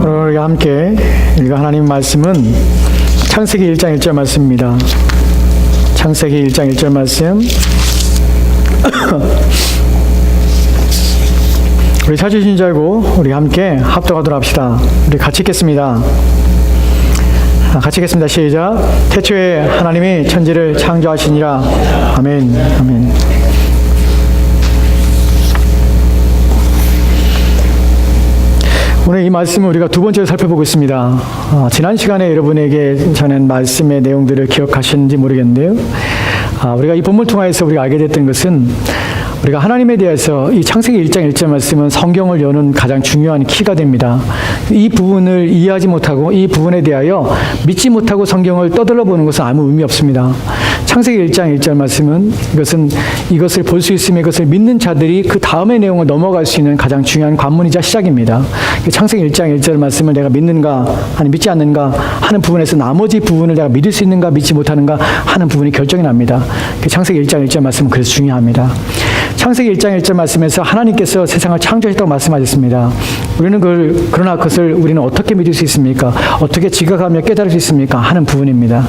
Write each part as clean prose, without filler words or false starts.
오늘 우리가 함께 읽은 하나님 말씀은 창세기 1장 1절 말씀입니다. 창세기 1장 1절 말씀 우리 찾으신 줄 알고 우리 함께 합독하도록 합시다. 우리 같이 읽겠습니다. 같이 읽겠습니다. 시작. 태초에 하나님이 천지를 창조하시니라. 아멘. 아멘. 오늘 이 말씀을 우리가 두 번째로 살펴보고 있습니다. 지난 시간에 여러분에게 전한 말씀의 내용들을 기억하시는지 모르겠는데요. 우리가 이 본문을 통해서 우리가 알게 됐던 것은 우리가 하나님에 대해서 이 창세기 1장 1절 말씀은 성경을 여는 가장 중요한 키가 됩니다. 이 부분을 이해하지 못하고 이 부분에 대하여 믿지 못하고 성경을 떠들어 보는 것은 아무 의미 없습니다. 창세기 1장 1절 말씀은 이것을 볼 수 있으며 이것을 믿는 자들이 그 다음의 내용을 넘어갈 수 있는 가장 중요한 관문이자 시작입니다. 창세기 1장 1절 말씀을 내가 믿는가 아니 믿지 않는가 하는 부분에서 나머지 부분을 내가 믿을 수 있는가 믿지 못하는가 하는 부분이 결정이 납니다. 창세기 1장 1절 말씀은 그래서 중요합니다. 창세기 1장 1절 말씀에서 하나님께서 세상을 창조하셨다고 말씀하셨습니다. 그러나 그것을 우리는 어떻게 믿을 수 있습니까? 어떻게 지각하며 깨달을 수 있습니까? 하는 부분입니다.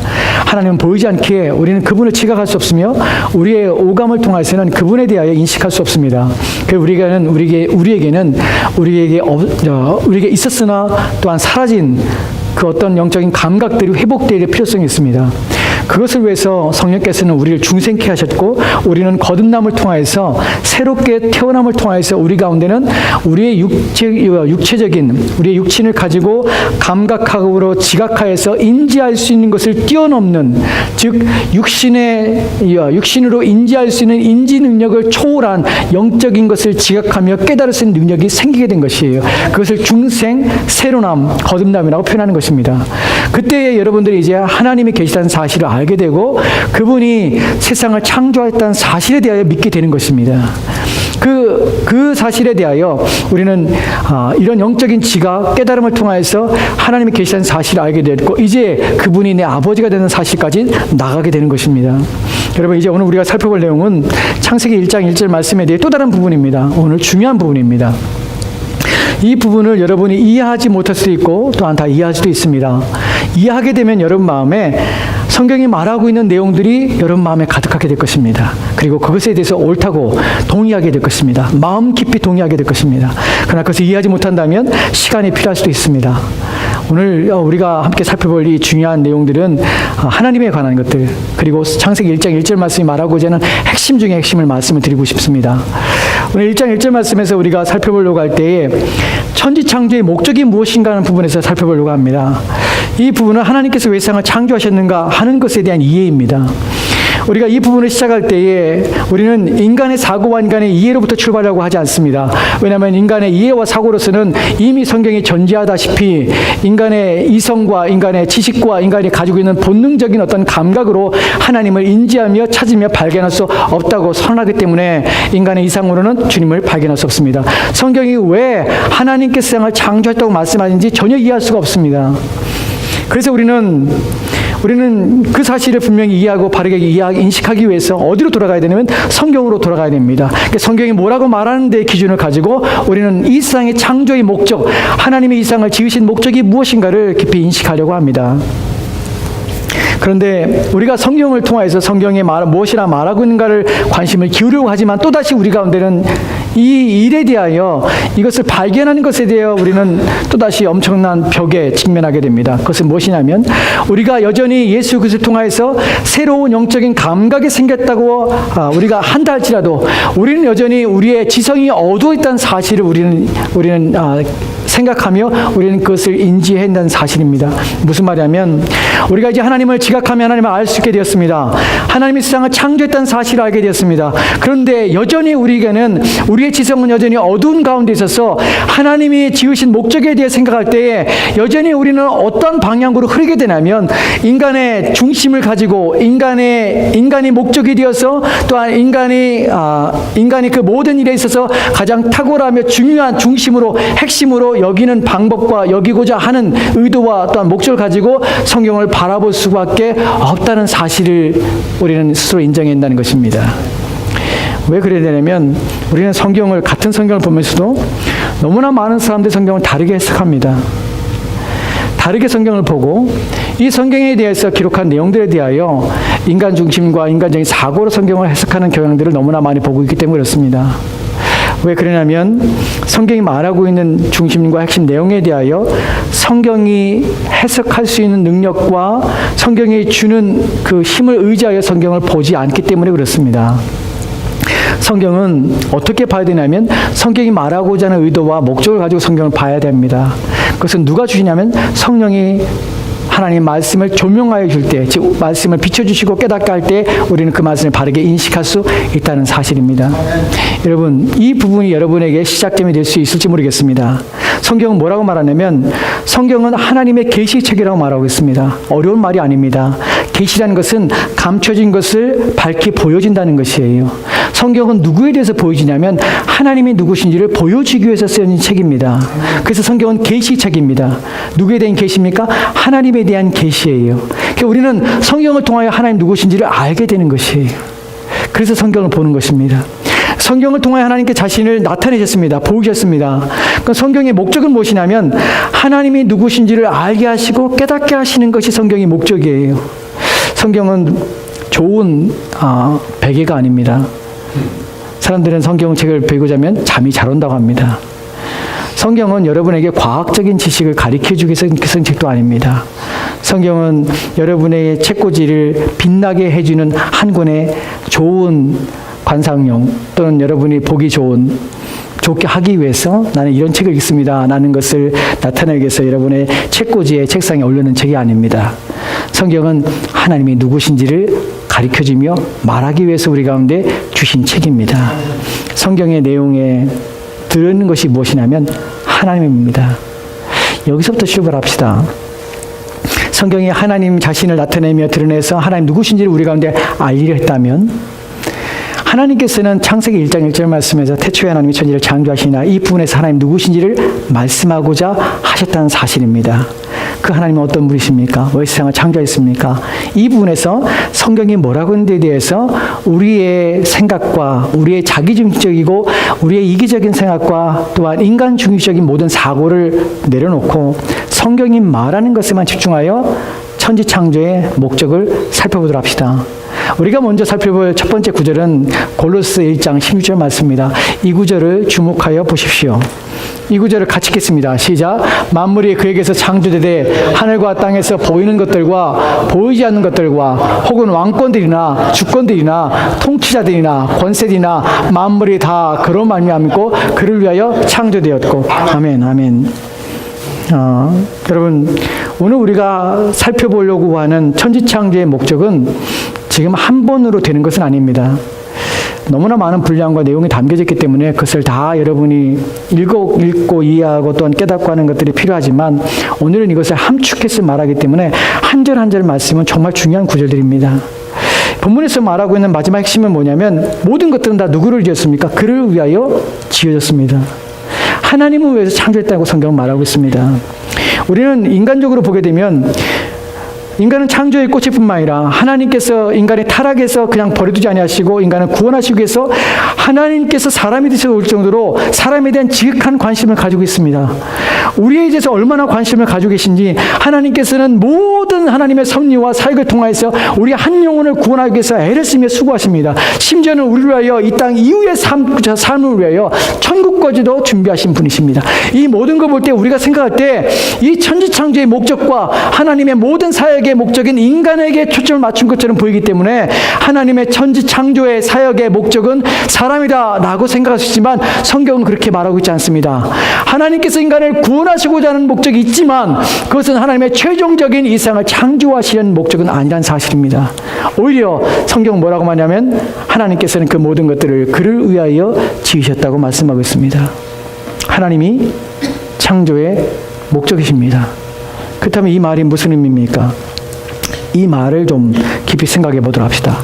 하나님은 보이지 않기에 우리는 그분을 지각할 수 없으며 우리의 오감을 통해서는 그분에 대하여 인식할 수 없습니다. 우리에게 있었으나 또한 사라진 그 어떤 영적인 감각들이 회복될 필요성이 있습니다. 그것을 위해서 성령께서는 우리를 중생케 하셨고 우리는 거듭남을 통하여서 새롭게 태어남을 통하여서 우리 가운데는 우리의 육체적인 우리의 육신을 가지고 감각학으로 지각하여서 인지할 수 있는 것을 뛰어넘는 즉 육신으로 인지할 수 있는 인지 능력을 초월한 영적인 것을 지각하며 깨달을 수 있는 능력이 생기게 된 것이에요. 그것을 중생, 새로남, 거듭남이라고 표현하는 것입니다. 그때 여러분들이 이제 하나님이 계시다는 사실을 알게 되고 그분이 세상을 창조했다는 사실에 대하여 믿게 되는 것입니다. 그 사실에 대하여 우리는 이런 영적인 지각, 깨달음을 통하여서 하나님이 계시다는 사실을 알게 됐고 이제 그분이 내 아버지가 되는 사실까지 나가게 되는 것입니다. 여러분 이제 오늘 우리가 살펴볼 내용은 창세기 1장 1절 말씀에 대해 또 다른 부분입니다. 오늘 중요한 부분입니다. 이 부분을 여러분이 이해하지 못할 수도 있고 또한 다 이해할 수도 있습니다. 이해하게 되면 여러분 마음에 성경이 말하고 있는 내용들이 여러분 마음에 가득하게 될 것입니다. 그리고 그것에 대해서 옳다고 동의하게 될 것입니다. 마음 깊이 동의하게 될 것입니다. 그러나 그것을 이해하지 못한다면 시간이 필요할 수도 있습니다. 오늘 우리가 함께 살펴볼 이 중요한 내용들은 하나님에 관한 것들 그리고 창세기 1장 1절 말씀이 말하고자 하는 핵심 중에 핵심을 말씀을 드리고 싶습니다. 오늘 1장 1절 말씀에서 우리가 살펴보려고 할 때에 천지창조의 목적이 무엇인가 하는 부분에서 살펴보려고 합니다. 이 부분은 하나님께서 왜 세상을 창조하셨는가 하는 것에 대한 이해입니다. 우리가 이 부분을 시작할 때에 우리는 인간의 사고와 인간의 이해로부터 출발하려고 하지 않습니다. 왜냐하면 인간의 이해와 사고로서는 이미 성경이 전제하다시피 인간의 이성과 인간의 지식과 인간이 가지고 있는 본능적인 어떤 감각으로 하나님을 인지하며 찾으며 발견할 수 없다고 선언하기 때문에 인간의 이상으로는 주님을 발견할 수 없습니다. 성경이 왜 하나님께서 세상을 창조했다고 말씀하는지 전혀 이해할 수가 없습니다. 그래서 우리는 그 사실을 분명히 이해하고 바르게 인식하기 위해서 어디로 돌아가야 되냐면 성경으로 돌아가야 됩니다. 그러니까 성경이 뭐라고 말하는 데 기준을 가지고 우리는 이 세상의 창조의 목적, 하나님이 이 세상을 지으신 목적이 무엇인가를 깊이 인식하려고 합니다. 그런데 우리가 성경을 통해서 성경이 무엇이라 말하고 있는가를 관심을 기울이려고 하지만 또다시 우리 가운데는 이 일에 대하여 이것을 발견하는 것에 대하여 우리는 또다시 엄청난 벽에 직면하게 됩니다. 그것은 무엇이냐면 우리가 여전히 예수 그리스도를 통해서 새로운 영적인 감각이 생겼다고 우리가 한다 할지라도 우리는 여전히 우리의 지성이 어두워 있다는 사실을 우리는 생각하며 우리는 그것을 인지해야 한다는 사실입니다. 무슨 말이냐면 우리가 이제 하나님을 지각하며 하나님을 알 수 있게 되었습니다. 하나님이 세상을 창조했다는 사실을 알게 되었습니다. 그런데 여전히 우리에게는 우리의 지성은 여전히 어두운 가운데 있어서 하나님이 지으신 목적에 대해 생각할 때에 여전히 우리는 어떤 방향으로 흐르게 되냐면 인간의 중심을 가지고 인간이 목적이 되어서 또한 인간이 그 모든 일에 있어서 가장 탁월하며 중요한 중심으로 핵심으로 여기는 방법과 여기고자 하는 의도와 또한 목적을 가지고 성경을 바라볼 수밖에 없다는 사실을 우리는 스스로 인정해야 한다는 것입니다. 왜 그래야 되냐면 우리는 같은 성경을 보면서도 너무나 많은 사람들이 성경을 다르게 해석합니다. 다르게 성경을 보고 이 성경에 대해서 기록한 내용들에 대하여 인간 중심과 인간적인 사고로 성경을 해석하는 경향들을 너무나 많이 보고 있기 때문에 그렇습니다. 왜 그러냐면 성경이 말하고 있는 중심과 핵심 내용에 대하여 성경이 해석할 수 있는 능력과 성경이 주는 그 힘을 의지하여 성경을 보지 않기 때문에 그렇습니다. 성경은 어떻게 봐야 되냐면 성경이 말하고자 하는 의도와 목적을 가지고 성경을 봐야 됩니다. 그것은 누가 주시냐면 성령이 하나님 말씀을 조명하여 줄 때, 즉 말씀을 비춰주시고 깨닫게 할 때 우리는 그 말씀을 바르게 인식할 수 있다는 사실입니다. 여러분, 이 부분이 여러분에게 시작점이 될 수 있을지 모르겠습니다. 성경은 뭐라고 말하냐면 성경은 하나님의 계시책이라고 말하고 있습니다. 어려운 말이 아닙니다. 계시라는 것은 감춰진 것을 밝히 보여진다는 것이에요. 성경은 누구에 대해서 보여지냐면 하나님이 누구신지를 보여주기 위해서 쓰여진 책입니다. 그래서 성경은 계시책입니다. 누구에 대한 계시입니까? 하나님에 대한 계시예요. 그러니까 우리는 성경을 통하여 하나님 누구신지를 알게 되는 것이에요. 그래서 성경을 보는 것입니다. 성경을 통하여 하나님께 자신을 나타내셨습니다. 보이셨습니다. 그러니까 성경의 목적은 무엇이냐면 하나님이 누구신지를 알게 하시고 깨닫게 하시는 것이 성경의 목적이에요. 성경은 좋은 베개가 아닙니다. 사람들은 성경책을 배우고자 하면 잠이 잘 온다고 합니다. 성경은 여러분에게 과학적인 지식을 가르쳐주기 위해서 쓴 책도 아닙니다. 성경은 여러분의 책꽂이를 빛나게 해주는 한 권의 좋은 관상용 또는 여러분이 보기 좋게 하기 위해서 나는 이런 책을 읽습니다 라는 것을 나타내기 위해서 여러분의 책꽂이에 책상에 올려놓은 책이 아닙니다. 성경은 하나님이 누구신지를 가르쳐주며 말하기 위해서 우리 가운데 주신 책입니다. 성경의 내용에 들어있는 것이 무엇이냐면 하나님입니다. 여기서부터 출발합시다. 성경이 하나님 자신을 나타내며 드러내서 하나님 누구신지를 우리 가운데 알리려 했다면 하나님께서는 창세기 1장 1절 말씀에서 태초에 하나님이 천지를 창조하시나 이 부분에서 하나님 누구신지를 말씀하고자 하셨다는 사실입니다. 그 하나님은 어떤 분이십니까? 왜 세상을 창조했습니까? 이 부분에서 성경이 뭐라고 하는 데 대해서 우리의 생각과 우리의 자기중심적이고 우리의 이기적인 생각과 또한 인간 중심적인 모든 사고를 내려놓고 성경이 말하는 것에만 집중하여 천지 창조의 목적을 살펴보도록 합시다. 우리가 먼저 살펴볼 첫 번째 구절은 골로새 1장 16절 말씀입니다. 이 구절을 주목하여 보십시오. 이 구절을 같이 읽겠습니다. 시작. 만물이 그에게서 창조되되 하늘과 땅에서 보이는 것들과 보이지 않는 것들과 혹은 왕권들이나 주권들이나 통치자들이나 권세들이나 만물이 다 그로 말미암고 그를 위하여 창조되었고. 아멘, 아멘. 여러분, 오늘 우리가 살펴보려고 하는 천지창조의 목적은 지금 한 번으로 되는 것은 아닙니다. 너무나 많은 분량과 내용이 담겨져 있기 때문에 그것을 다 여러분이 읽고 이해하고 또한 깨닫고 하는 것들이 필요하지만 오늘은 이것을 함축해서 말하기 때문에 한 절 한 절 말씀은 정말 중요한 구절들입니다. 본문에서 말하고 있는 마지막 핵심은 뭐냐면 모든 것들은 다 누구를 지었습니까? 그를 위하여 지어졌습니다. 하나님을 위해서 창조했다고 성경은 말하고 있습니다. 우리는 인간적으로 보게 되면 인간은 창조의 꽃이뿐만 아니라 하나님께서 인간의 타락에서 그냥 버려두지 아니하시고 인간을 구원하시기 위해서 하나님께서 사람이 되셔서 올 정도로 사람에 대한 지극한 관심을 가지고 있습니다. 우리에 대해서 얼마나 관심을 가지고 계신지 하나님께서는 모든 하나님의 섭리와 사역을 통하여서 우리 한 영혼을 구원하기 위해서 애를 쓰며 수고하십니다. 심지어는 우리를 위하여 이 땅 이후의 삶을 위하여 천국까지도 준비하신 분이십니다. 이 모든 걸 볼 때 우리가 생각할 때 이 천지창조의 목적과 하나님의 모든 사역의 목적인 인간에게 초점을 맞춘 것처럼 보이기 때문에 하나님의 천지창조의 사역의 목적은 사람이다 라고 생각할 수 있지만 성경은 그렇게 말하고 있지 않습니다. 하나님께서 인간을 구원하시고자 하는 목적이 있지만 그것은 하나님의 최종적인 이 세상을 창조하시려는 목적은 아니라는 사실입니다. 오히려 성경은 뭐라고 말하냐면 하나님께서는 그 모든 것들을 그를 위하여 지으셨다고 말씀하고 있습니다. 하나님이 창조의 목적이십니다. 그렇다면 이 말이 무슨 의미입니까? 이 말을 좀 깊이 생각해 보도록 합시다.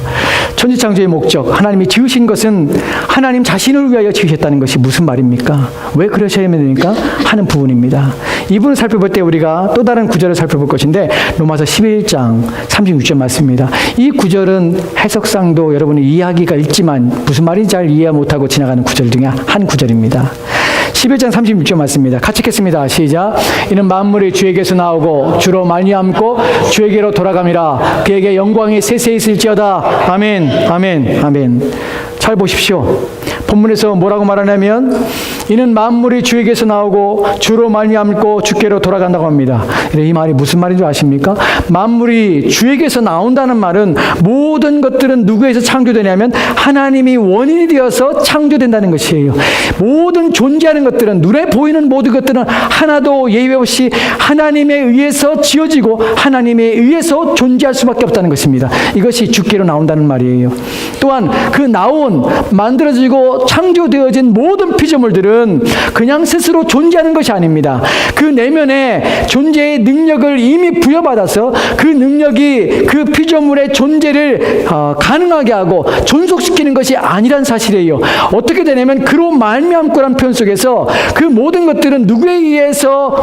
천지창조의 목적, 하나님이 지으신 것은 하나님 자신을 위하여 지으셨다는 것이 무슨 말입니까? 왜 그러셔야 됩니까? 하는 부분입니다. 이 부분을 살펴볼 때 우리가 또 다른 구절을 살펴볼 것인데 로마서 11장 36절 말씀입니다. 이 구절은 해석상도 여러분이 이해하기가 있지만 무슨 말인지 잘 이해 못하고 지나가는 구절 중에 한 구절입니다. 11장 36절 맞습니다. 같이 읽겠습니다. 시작. 이는 만물이 주에게서 나오고 주로 말미암고 주에게로 돌아감이라. 그에게 영광이 세세히 있을지어다. 아멘, 아멘, 아멘. 잘 보십시오. 본문에서 뭐라고 말하냐면 이는 만물이 주에게서 나오고 주로 말미암고 주께로 돌아간다고 합니다. 이 말이 무슨 말인 줄 아십니까? 만물이 주에게서 나온다는 말은 모든 것들은 누구에서 창조되냐면 하나님이 원인이 되어서 창조된다는 것이에요. 모든 존재하는 것들은, 눈에 보이는 모든 것들은 하나도 예외 없이 하나님에 의해서 지어지고 하나님에 의해서 존재할 수밖에 없다는 것입니다. 이것이 주께로 나온다는 말이에요. 또한 그 나온, 만들어지고 창조되어진 모든 피조물들은 그냥 스스로 존재하는 것이 아닙니다. 그 내면에 존재의 능력을 이미 부여받아서 그 능력이 그 피조물의 존재를 가능하게 하고 존속시키는 것이 아니란 사실이에요. 어떻게 되냐면 그로 말미암고란 표현 속에서 그 모든 것들은 누구에 의해서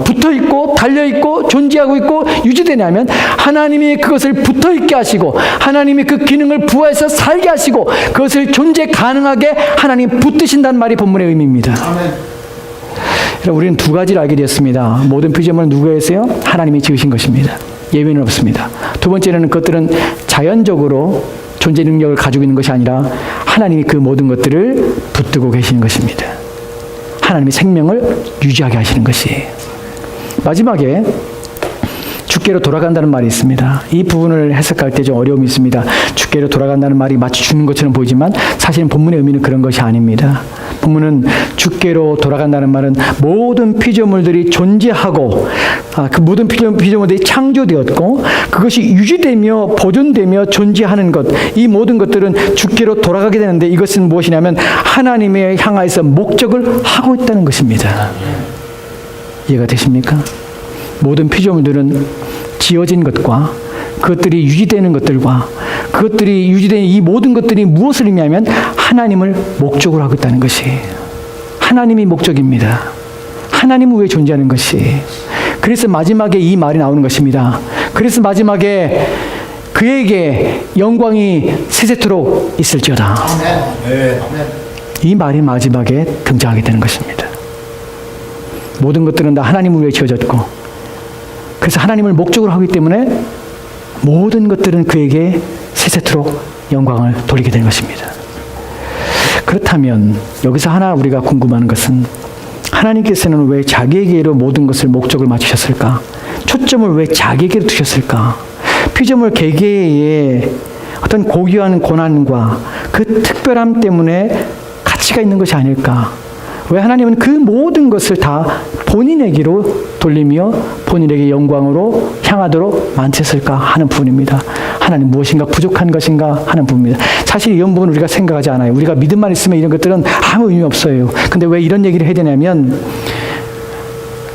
붙어있고 달려있고 존재하고 있고 유지되냐면 하나님이 그것을 붙어있게 하시고 하나님이 그 기능을 부여해서 살게 하시고 그것을 존재 가능하게 하나님 붙드신다는 말이 본문의 의미입니다. 우리는 두 가지를 알게 되었습니다. 모든 피조물은 누구에서요? 하나님이 지으신 것입니다. 예외는 없습니다. 두 번째는 그것들은 자연적으로 존재 능력을 가지고 있는 것이 아니라 하나님이 그 모든 것들을 붙들고 계시는 것입니다. 하나님이 생명을 유지하게 하시는 것이에요. 마지막에 주께로 돌아간다는 말이 있습니다. 이 부분을 해석할 때 좀 어려움이 있습니다. 주께로 돌아간다는 말이 마치 죽는 것처럼 보이지만 사실은 본문의 의미는 그런 것이 아닙니다. 본문은 주께로 돌아간다는 말은 모든 피조물들이 존재하고 그 모든 피조물들이 창조되었고 그것이 유지되며 보존되며 존재하는 것, 이 모든 것들은 주께로 돌아가게 되는데 이것은 무엇이냐면 하나님에 향하여서 목적을 하고 있다는 것입니다. 이해가 되십니까? 모든 피조물들은 지어진 것과 그것들이 유지되는 것들과 그것들이 유지되는 이 모든 것들이 무엇을 의미하면 하나님을 목적으로 하고 있다는 것이 하나님이 목적입니다. 하나님을 위해 존재하는 것이. 그래서 마지막에 이 말이 나오는 것입니다. 그래서 마지막에 그에게 영광이 세세토록 있을지어다. 이 말이 마지막에 등장하게 되는 것입니다. 모든 것들은 다 하나님을 위해 지어졌고 그래서 하나님을 목적으로 하기 때문에 모든 것들은 그에게 세세토록 영광을 돌리게 되는 것입니다. 그렇다면 여기서 하나 우리가 궁금한 것은 하나님께서는 왜 자기에게로 모든 것을 목적을 맞추셨을까? 초점을 왜 자기에게로 두셨을까? 피조물 개개의 어떤 고귀한 고난과 그 특별함 때문에 가치가 있는 것이 아닐까? 왜 하나님은 그 모든 것을 다 본인에게로 돌리며 본인에게 영광으로 향하도록 만드셨을까 하는 부분입니다. 하나님 무엇인가 부족한 것인가 하는 부분입니다. 사실 이런 부분은 우리가 생각하지 않아요. 우리가 믿음만 있으면 이런 것들은 아무 의미 없어요. 근데 왜 이런 얘기를 해야 되냐면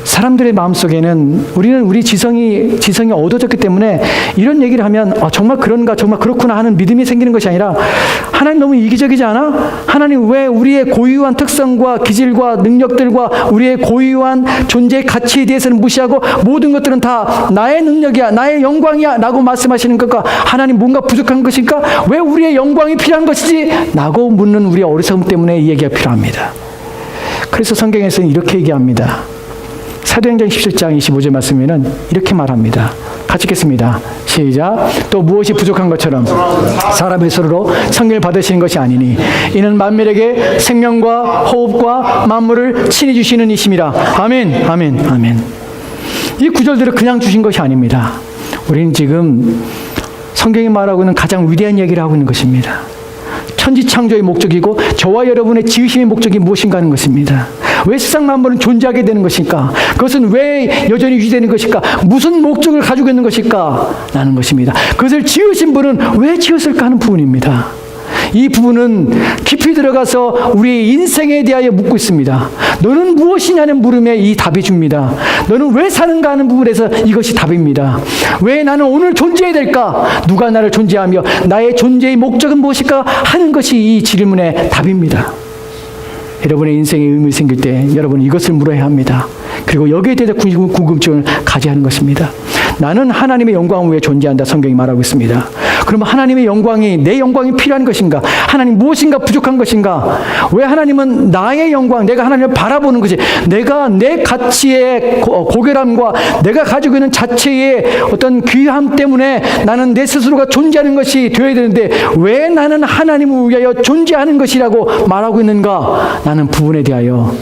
사람들의 마음속에는 우리는 우리 지성이 어두워졌기 때문에 이런 얘기를 하면 정말 그런가 정말 그렇구나 하는 믿음이 생기는 것이 아니라 하나님 너무 이기적이지 않아? 하나님 왜 우리의 고유한 특성과 기질과 능력들과 우리의 고유한 존재의 가치에 대해서는 무시하고 모든 것들은 다 나의 능력이야 나의 영광이야 라고 말씀하시는 것과 하나님 뭔가 부족한 것일까? 왜 우리의 영광이 필요한 것이지? 라고 묻는 우리의 어리석음 때문에 이 얘기가 필요합니다. 그래서 성경에서는 이렇게 얘기합니다. 사도행전 17장 25절 말씀에는 이렇게 말합니다. 같이 읽겠습니다. 시작. 또 무엇이 부족한 것처럼 사람의 서로로 성령을 받으시는 것이 아니니 이는 만물에게 생명과 호흡과 만물을 친히 주시는 이심이라. 아멘, 아멘, 아멘. 이 구절들을 그냥 주신 것이 아닙니다. 우리는 지금 성경이 말하고 있는 가장 위대한 얘기를 하고 있는 것입니다. 천지창조의 목적이고 저와 여러분의 지으심의 목적이 무엇인가 하는 것입니다. 왜 세상 만물은 존재하게 되는 것일까? 그것은 왜 여전히 유지되는 것일까? 무슨 목적을 가지고 있는 것일까? 라는 것입니다. 그것을 지으신 분은 왜 지었을까 하는 부분입니다. 이 부분은 깊이 들어가서 우리의 인생에 대하여 묻고 있습니다. 너는 무엇이냐는 물음에 이 답이 줍니다. 너는 왜 사는가 하는 부분에서 이것이 답입니다. 왜 나는 오늘 존재해야 될까? 누가 나를 존재하며 나의 존재의 목적은 무엇일까? 하는 것이 이 질문의 답입니다. 여러분의 인생에 의미 생길 때 여러분은 이것을 물어야 합니다. 그리고 여기에 대해서 궁금증을 가져야 하는 것입니다. 나는 하나님의 영광을 위해 존재한다. 성경이 말하고 있습니다. 그러면 하나님의 영광이 내 영광이 필요한 것인가? 하나님 무엇인가 부족한 것인가? 왜 하나님은 나의 영광, 내가 하나님을 바라보는 것이, 내가 내 가치의 고결함과 내가 가지고 있는 자체의 어떤 귀함 때문에 나는 내 스스로가 존재하는 것이 되어야 되는데 왜 나는 하나님을 위하여 존재하는 것이라고 말하고 있는가? 라는 부분에 대하여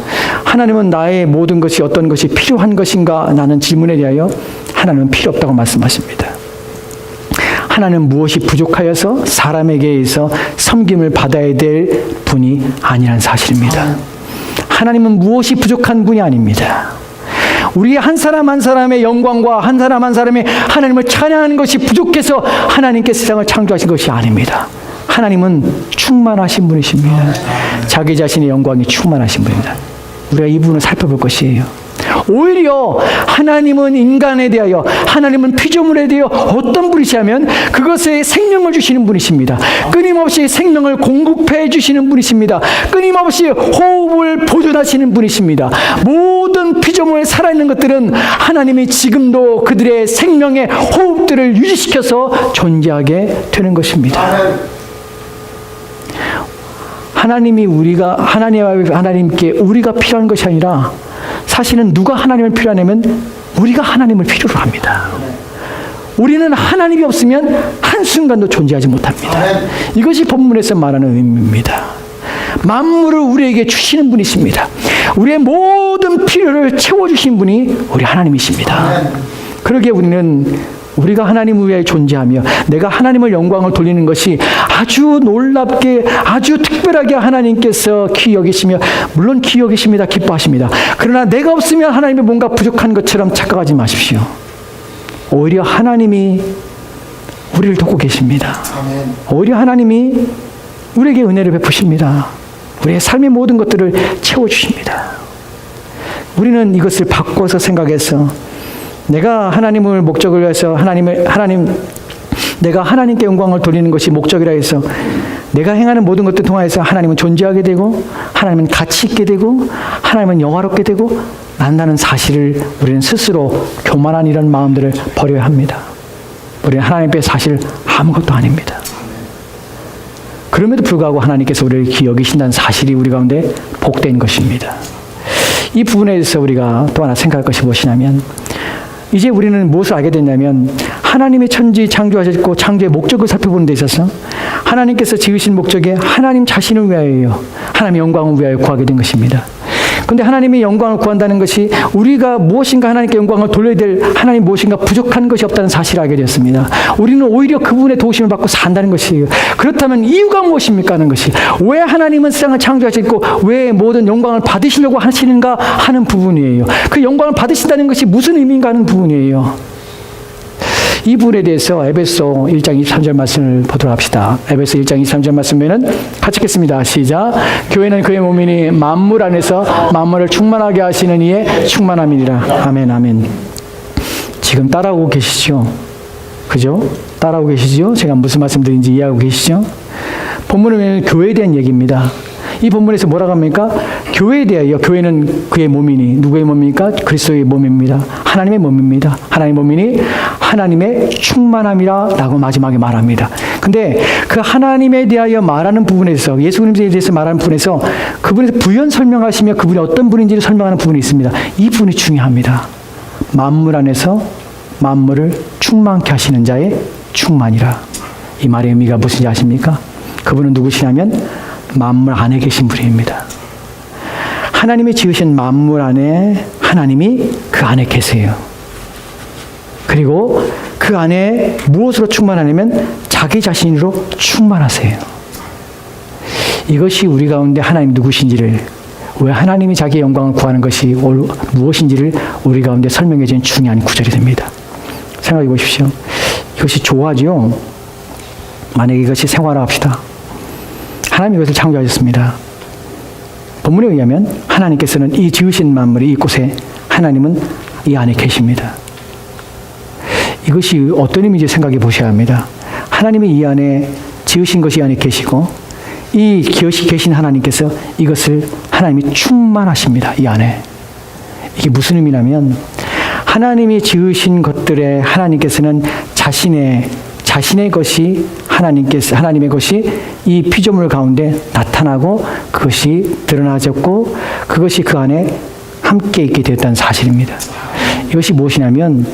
하나님은 나의 모든 것이 어떤 것이 필요한 것인가? 라는 질문에 대하여 하나님은 필요 없다고 말씀하십니다. 하나님은 무엇이 부족하여서 사람에게 의해서 섬김을 받아야 될 분이 아니라는 사실입니다. 하나님은 무엇이 부족한 분이 아닙니다. 우리 한 사람 한 사람의 영광과 한 사람 한 사람의 하나님을 찬양하는 것이 부족해서 하나님께 세상을 창조하신 것이 아닙니다. 하나님은 충만하신 분이십니다. 자기 자신의 영광이 충만하신 분입니다. 우리가 이 부분을 살펴볼 것이에요. 오히려 하나님은 인간에 대하여, 하나님은 피조물에 대하여 어떤 분이시냐면 그것에 생명을 주시는 분이십니다. 끊임없이 생명을 공급해 주시는 분이십니다. 끊임없이 호흡을 보존하시는 분이십니다. 모든 피조물 살아있는 것들은 하나님이 지금도 그들의 생명의 호흡들을 유지시켜서 존재하게 되는 것입니다. 하나님께 우리가 필요한 것이 아니라 사실은 누가 하나님을 필요하냐면 우리가 하나님을 필요로 합니다. 우리는 하나님이 없으면 한순간도 존재하지 못합니다. 이것이 본문에서 말하는 의미입니다. 만물을 우리에게 주시는 분이십니다. 우리의 모든 필요를 채워주신 분이 우리 하나님이십니다. 그러기에 우리가 하나님을 위해 존재하며 내가 하나님을 영광을 돌리는 것이 아주 놀랍게, 아주 특별하게 하나님께서 귀히 여기시며, 물론 귀히 여기십니다. 기뻐하십니다. 그러나 내가 없으면 하나님이 뭔가 부족한 것처럼 착각하지 마십시오. 오히려 하나님이 우리를 돕고 계십니다. 오히려 하나님이 우리에게 은혜를 베푸십니다. 우리의 삶의 모든 것들을 채워주십니다. 우리는 이것을 바꿔서 생각해서 내가 하나님을 목적으로 해서 내가 하나님께 영광을 돌리는 것이 목적이라 해서 내가 행하는 모든 것들 통하여서 하나님은 존재하게 되고 하나님은 가치 있게 되고 하나님은 영화롭게 되고 난다는 사실을 우리는 스스로 교만한 이런 마음들을 버려야 합니다. 우리는 하나님께 사실 아무것도 아닙니다. 그럼에도 불구하고 하나님께서 우리를 귀히 여기신다는 사실이 우리 가운데 복된 것입니다. 이 부분에 대해서 우리가 또 하나 생각할 것이 무엇이냐면, 이제 우리는 무엇을 알게 됐냐면 하나님의 천지 창조하셨고 창조의 목적을 살펴보는 데 있어서 하나님께서 지으신 목적이 하나님 자신을 위하여요. 하나님의 영광을 위하여 구하게 된 것입니다. 그런데 하나님의 영광을 구한다는 것이 우리가 무엇인가 하나님께 영광을 돌려야 될, 하나님 무엇인가 부족한 것이 없다는 사실을 알게 되었습니다. 우리는 오히려 그분의 도우심을 받고 산다는 것이에요. 그렇다면 이유가 무엇입니까 하는 것이, 왜 하나님은 세상을 창조하셨고 왜 모든 영광을 받으시려고 하시는가 하는 부분이에요. 그 영광을 받으신다는 것이 무슨 의미인가 하는 부분이에요. 이 부분에 대해서 에베소 1장 23절 말씀을 보도록 합시다. 에베소 1장 23절 말씀 보면 같이 읽겠습니다. 시작. 교회는 그의 몸이니 만물 안에서 만물을 충만하게 하시는 이의 충만함이니라. 아멘, 아멘. 지금 따라오고 계시죠? 그죠? 따라오고 계시죠? 제가 무슨 말씀드린지 이해하고 계시죠? 본문을 보면 교회에 대한 얘기입니다. 이 본문에서 뭐라고 합니까? 교회에 대하여, 교회는 그의 몸이니, 누구의 몸입니까? 그리스도의 몸입니다. 하나님의 몸입니다. 하나님의 몸이니 하나님의 충만함이라 라고 마지막에 말합니다. 근데 그 하나님에 대하여 말하는 부분에서, 예수님에 대해서 말하는 부분에서 그분에서 부연 설명하시며 그분이 어떤 분인지를 설명하는 부분이 있습니다. 이 부분이 중요합니다. 만물 안에서 만물을 충만케 하시는 자의 충만이라. 이 말의 의미가 무엇인지 아십니까? 그분은 누구시냐면 만물 안에 계신 분입니다. 하나님이 지으신 만물 안에 하나님이 그 안에 계세요. 그리고 그 안에 무엇으로 충만하냐면 자기 자신으로 충만하세요. 이것이 우리 가운데 하나님 누구신지를, 왜 하나님이 자기의 영광을 구하는 것이 무엇인지를 우리 가운데 설명해 주는 중요한 구절이 됩니다. 생각해 보십시오. 이것이 좋아하죠? 만약에 이것이 생활화합시다. 하나님이 이것을 창조하셨습니다. 본문에 의하면 하나님께서는 이 지으신 만물이 이곳에, 하나님은 이 안에 계십니다. 이것이 어떤 의미인지 생각해 보셔야 합니다. 하나님이 이 안에 지으신 것이 이 안에 계시고 이 계신 하나님께서 이것을 하나님이 충만하십니다. 이 안에. 이게 무슨 의미냐면 하나님이 지으신 것들에 하나님께서는 자신의 것이 하나님의 것이 이 피조물 가운데 나타나고 그것이 드러나졌고 그것이 그 안에 함께 있게 되었다는 사실입니다. 이것이 무엇이냐면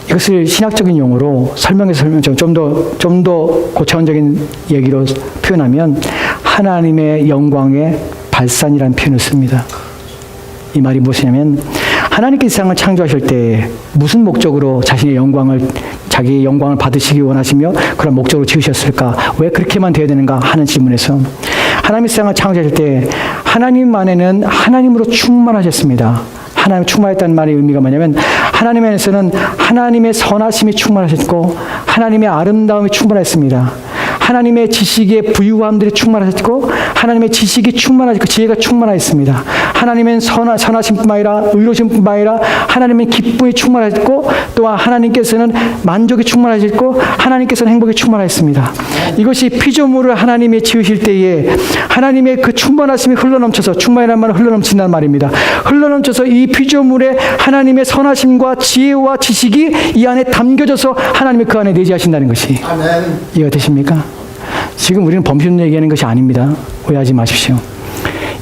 이것을 신학적인 용어로 좀 더 고차원적인 얘기로 표현하면 하나님의 영광의 발산이라는 표현을 씁니다. 이 말이 무엇이냐면 하나님께서 세상을 창조하실 때 무슨 목적으로 자기의 영광을 받으시기 원하시며 그런 목적으로 지으셨을까? 왜 그렇게만 되어야 되는가 하는 질문에서 하나님의 세상을 창조하실 때 하나님 안에는 하나님으로 충만하셨습니다. 하나님 충만했다는 말의 의미가 뭐냐면 하나님 안에서는 하나님의 선하심이 충만하셨고 하나님의 아름다움이 충만했습니다. 하나님의 지식의 부유함들이 충만하셨고 하나님의 지식이 충만하셨고 지혜가 충만하였습니다. 하나님은 선하심뿐만 아니라 의로심뿐만 아니라 하나님의 기쁨이 충만하셨고 또한 하나님께서는 만족이 충만하셨고 하나님께서는 행복이 충만하였습니다. 이것이 피조물을 하나님이 지으실 때에 하나님의 그 충만하심이 흘러넘쳐서 충만이라는 말은 흘러넘친다는 말입니다. 흘러넘쳐서 이 피조물에 하나님의 선하심과 지혜와 지식이 이 안에 담겨져서 하나님이 그 안에 내재하신다는 것이 이해가 되십니까? 지금 우리는 범신 얘기하는 것이 아닙니다. 오해하지 마십시오.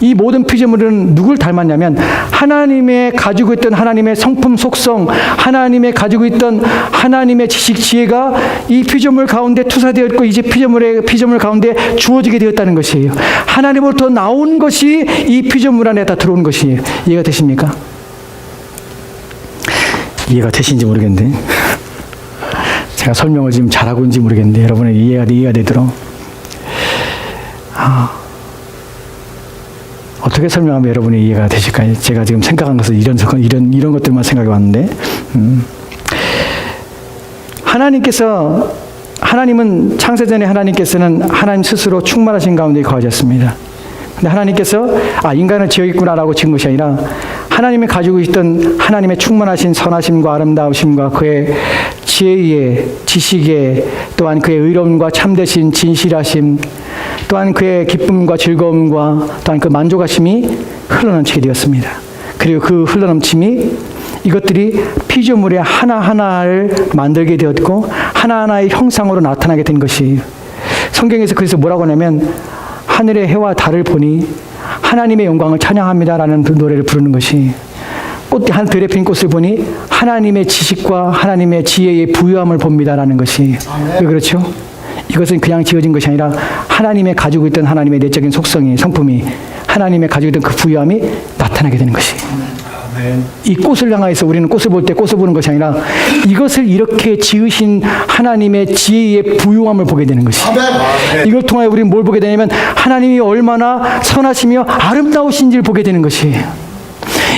이 모든 피조물은 누굴 닮았냐면 하나님의 가지고 있던 하나님의 성품 속성, 하나님의 가지고 있던 하나님의 지식 지혜가 이 피조물 가운데 투사되어 있고 이제 피조물 가운데 주어지게 되었다는 것이에요. 하나님으로부터 나온 것이 이 피조물 안에 다 들어온 것이에요. 이해가 되십니까? 이해가 되신지 모르겠는데 제가 설명을 지금 잘하고 있는지 모르겠는데 여러분의 이해가 되도록 어떻게 설명하면 여러분이 이해가 되실까요? 제가 지금 생각한 것은 이런 것들만 생각해 왔는데 하나님은 창세전에 하나님께서는 하나님 스스로 충만하신 가운데 거하셨습니다. 근데 하나님께서 인간을 지어있구나라고 지은 것이 아니라 하나님이 가지고 있던 하나님의 충만하신 선하심과 아름다우심과 그의 지혜의 지식에 또한 그의 의로움과 참되신 진실하심 또한 그의 기쁨과 즐거움과 또한 그 만족하심이 흘러넘치게 되었습니다. 그리고 그 흘러넘침이 이것들이 피조물의 하나하나를 만들게 되었고 하나하나의 형상으로 나타나게 된 것이에요. 성경에서 그래서 뭐라고 하냐면 하늘의 해와 달을 보니 하나님의 영광을 찬양합니다라는 그 노래를 부르는 것이 한 들에 핀 꽃을 보니 하나님의 지식과 하나님의 지혜의 부유함을 봅니다라는 것이 왜 그렇죠? 이것은 그냥 지어진 것이 아니라 하나님의 가지고 있던 하나님의 내적인 속성이 성품이 하나님의 가지고 있던 그 부유함이 나타나게 되는 것이 이 꽃을 향해서 우리는 꽃을 볼 때 꽃을 보는 것이 아니라 이것을 이렇게 지으신 하나님의 지혜의 부유함을 보게 되는 것이 이걸 통하여 우리는 뭘 보게 되냐면 하나님이 얼마나 선하시며 아름다우신지를 보게 되는 것이에요.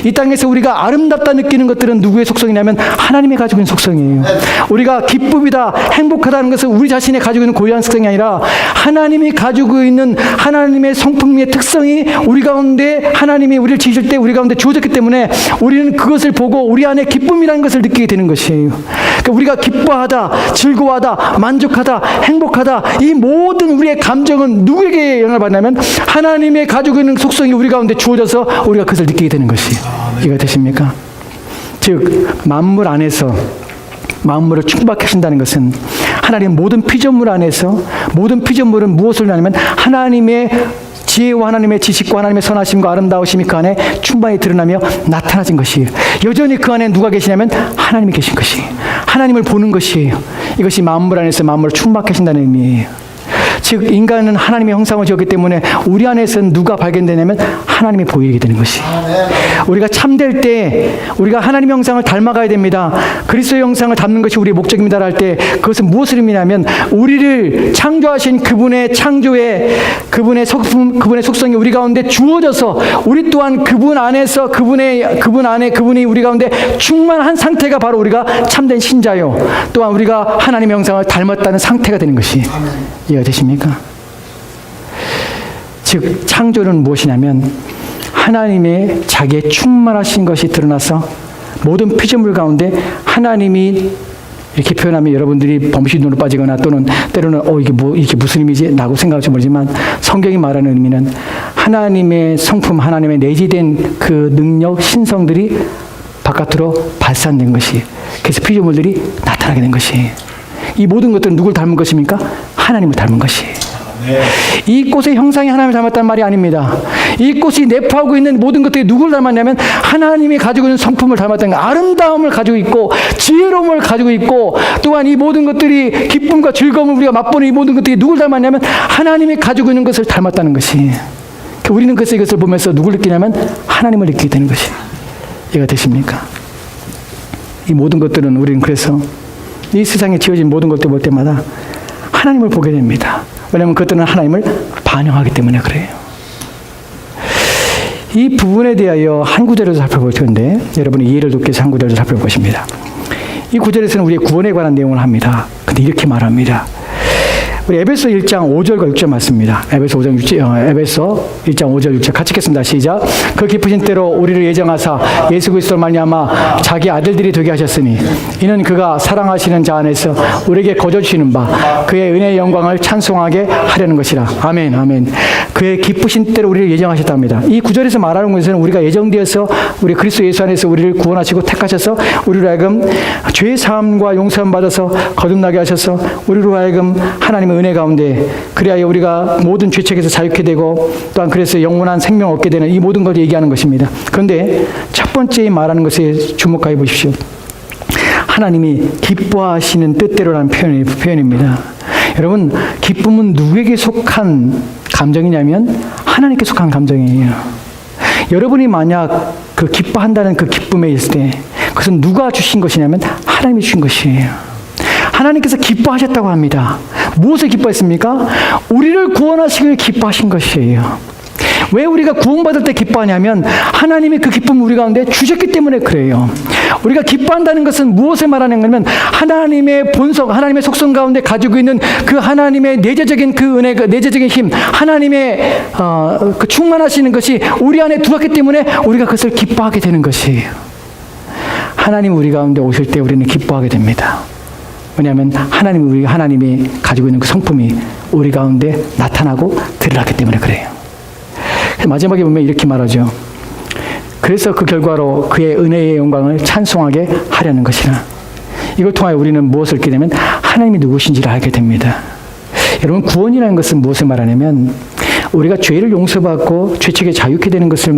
이 땅에서 우리가 아름답다 느끼는 것들은 누구의 속성이냐면 하나님이 가지고 있는 속성이에요. 우리가 기쁨이다, 행복하다는 것은 우리 자신이 가지고 있는 고유한 속성이 아니라 하나님이 가지고 있는 하나님의 성품의 특성이 우리 가운데 하나님이 우리를 지으실 때 우리 가운데 주어졌기 때문에 우리는 그것을 보고 우리 안에 기쁨이라는 것을 느끼게 되는 것이에요. 그러니까 우리가 기뻐하다, 즐거워하다, 만족하다, 행복하다 이 모든 우리의 감정은 누구에게 영향을 받냐면 하나님의 가지고 있는 속성이 우리 가운데 주어져서 우리가 그것을 느끼게 되는 것이에요. 이해가 되십니까? 즉 만물 안에서 만물을 충박하신다는 것은 하나님 모든 피조물 안에서 모든 피조물은 무엇을 하냐면 하나님의 지혜와 하나님의 지식과 하나님의 선하심과 아름다우심이 그 안에 충만히 드러나며 나타나진 것이에요. 여전히 그 안에 누가 계시냐면 하나님이 계신 것이에요. 하나님을 보는 것이에요. 이것이 만물 안에서 만물을 충박하신다는 의미예요. 즉 인간은 하나님의 형상을 지었기 때문에 우리 안에서는 누가 발견되냐면 하나님이 보이게 되는 것이 우리가 참될 때 우리가 하나님의 형상을 닮아가야 됩니다. 그리스도의 형상을 닮는 것이 우리의 목적입니다 할 때 그것은 무엇을 의미냐면 우리를 창조하신 그분의 창조에 그분의 속성이 우리 가운데 주어져서 우리 또한 그분 안에서 그분 안에 그분이 우리 가운데 충만한 상태가 바로 우리가 참된 신자요 또한 우리가 하나님의 형상을 닮았다는 상태가 되는 것이 이해가 되십니까? 즉 창조는 무엇이냐면 하나님의 자기의 충만하신 것이 드러나서 모든 피조물 가운데 하나님이 이렇게 표현하면 여러분들이 범신으로 빠지거나 또는 때로는 이게 무슨 의미지? 라고 생각할지 모르지만 성경이 말하는 의미는 하나님의 성품, 하나님의 내재된 그 능력, 신성들이 바깥으로 발산된 것이 그래서 피조물들이 나타나게 된 것이 이 모든 것들은 누굴 닮은 것입니까? 하나님을 닮은 것이에요. 이 꽃의 형상이 하나님을 닮았다는 말이 아닙니다. 이 꽃이 내포하고 있는 모든 것들이 누구를 닮았냐면 하나님이 가지고 있는 성품을 닮았다는 거, 아름다움을 가지고 있고 지혜로움을 가지고 있고, 또한 이 모든 것들이 기쁨과 즐거움을 우리가 맛보는 이 모든 것들이 누구를 닮았냐면 하나님이 가지고 있는 것을 닮았다는 것이. 우리는 그래서 이것을 보면서 누굴 느끼냐면 하나님을 느끼게 되는 것이. 이해가 되십니까? 이 모든 것들은 우리는 그래서 이 세상에 지어진 모든 것들 볼 때마다 하나님을 보게 됩니다. 왜냐하면 그것들은 하나님을 반영하기 때문에 그래요. 이 부분에 대하여 한 구절을 살펴볼 텐데 여러분이 이해를 돕기 위해서 한 구절을 살펴보십니다. 이 구절에서는 우리의 구원에 관한 내용을 합니다. 근데 이렇게 말합니다. 우리 에베소 1장 5절과 6절 맞습니다. 에베소 1장 5절 6절 같이 읽겠습니다. 시작. 그 깊으신 때로 우리를 예정하사 예수 그리스도로 말미암아 자기 아들들이 되게 하셨으니 이는 그가 사랑하시는 자 안에서 우리에게 거저 주시는 바 그의 은혜의 영광을 찬송하게 하려는 것이라. 아멘 아멘. 그의 기쁘신 때로 우리를 예정하셨답니다. 이 구절에서 말하는 것은 우리가 예정되어서 우리 그리스도 예수 안에서 우리를 구원하시고 택하셔서 우리로 하여금 죄 사함과 용서함 받아서 거듭나게 하셔서 우리로 하여금 하나님의 은혜 가운데 그리하여 우리가 모든 죄책에서 자유케 되고 또한 그래서 영원한 생명 얻게 되는 이 모든 걸 얘기하는 것입니다. 그런데 첫 번째 말하는 것에 주목하여 보십시오. 하나님이 기뻐하시는 뜻대로라는 표현입니다. 여러분, 기쁨은 누구에게 속한 감정이냐면 하나님께 속한 감정이에요. 여러분이 만약 그 기뻐한다는 그 기쁨에 있을 때 그것은 누가 주신 것이냐면 하나님이 주신 것이에요. 하나님께서 기뻐하셨다고 합니다. 무엇을 기뻐했습니까? 우리를 구원하시길 기뻐하신 것이에요. 왜 우리가 구원받을 때 기뻐하냐면 하나님이 그 기쁨을 우리 가운데 주셨기 때문에 그래요. 우리가 기뻐한다는 것은 무엇을 말하는 거냐면 하나님의 본성, 하나님의 속성 가운데 가지고 있는 그 하나님의 내재적인 그 은혜, 그 내재적인 힘, 하나님의 그 충만하시는 것이 우리 안에 들어왔기 때문에 우리가 그것을 기뻐하게 되는 것이에요. 하나님 우리 가운데 오실 때 우리는 기뻐하게 됩니다. 왜냐하면 하나님이 가지고 있는 그 성품이 우리 가운데 나타나고 드러났기 때문에 그래요. 마지막에 보면 이렇게 말하죠. 그래서 그 결과로 그의 은혜의 영광을 찬송하게 하려는 것이라. 이걸 통하여 우리는 무엇을 알게 되면 하나님이 누구신지를 알게 됩니다. 여러분, 구원이라는 것은 무엇을 말하냐면 우리가 죄를 용서받고 죄책에 자유케 되는 것이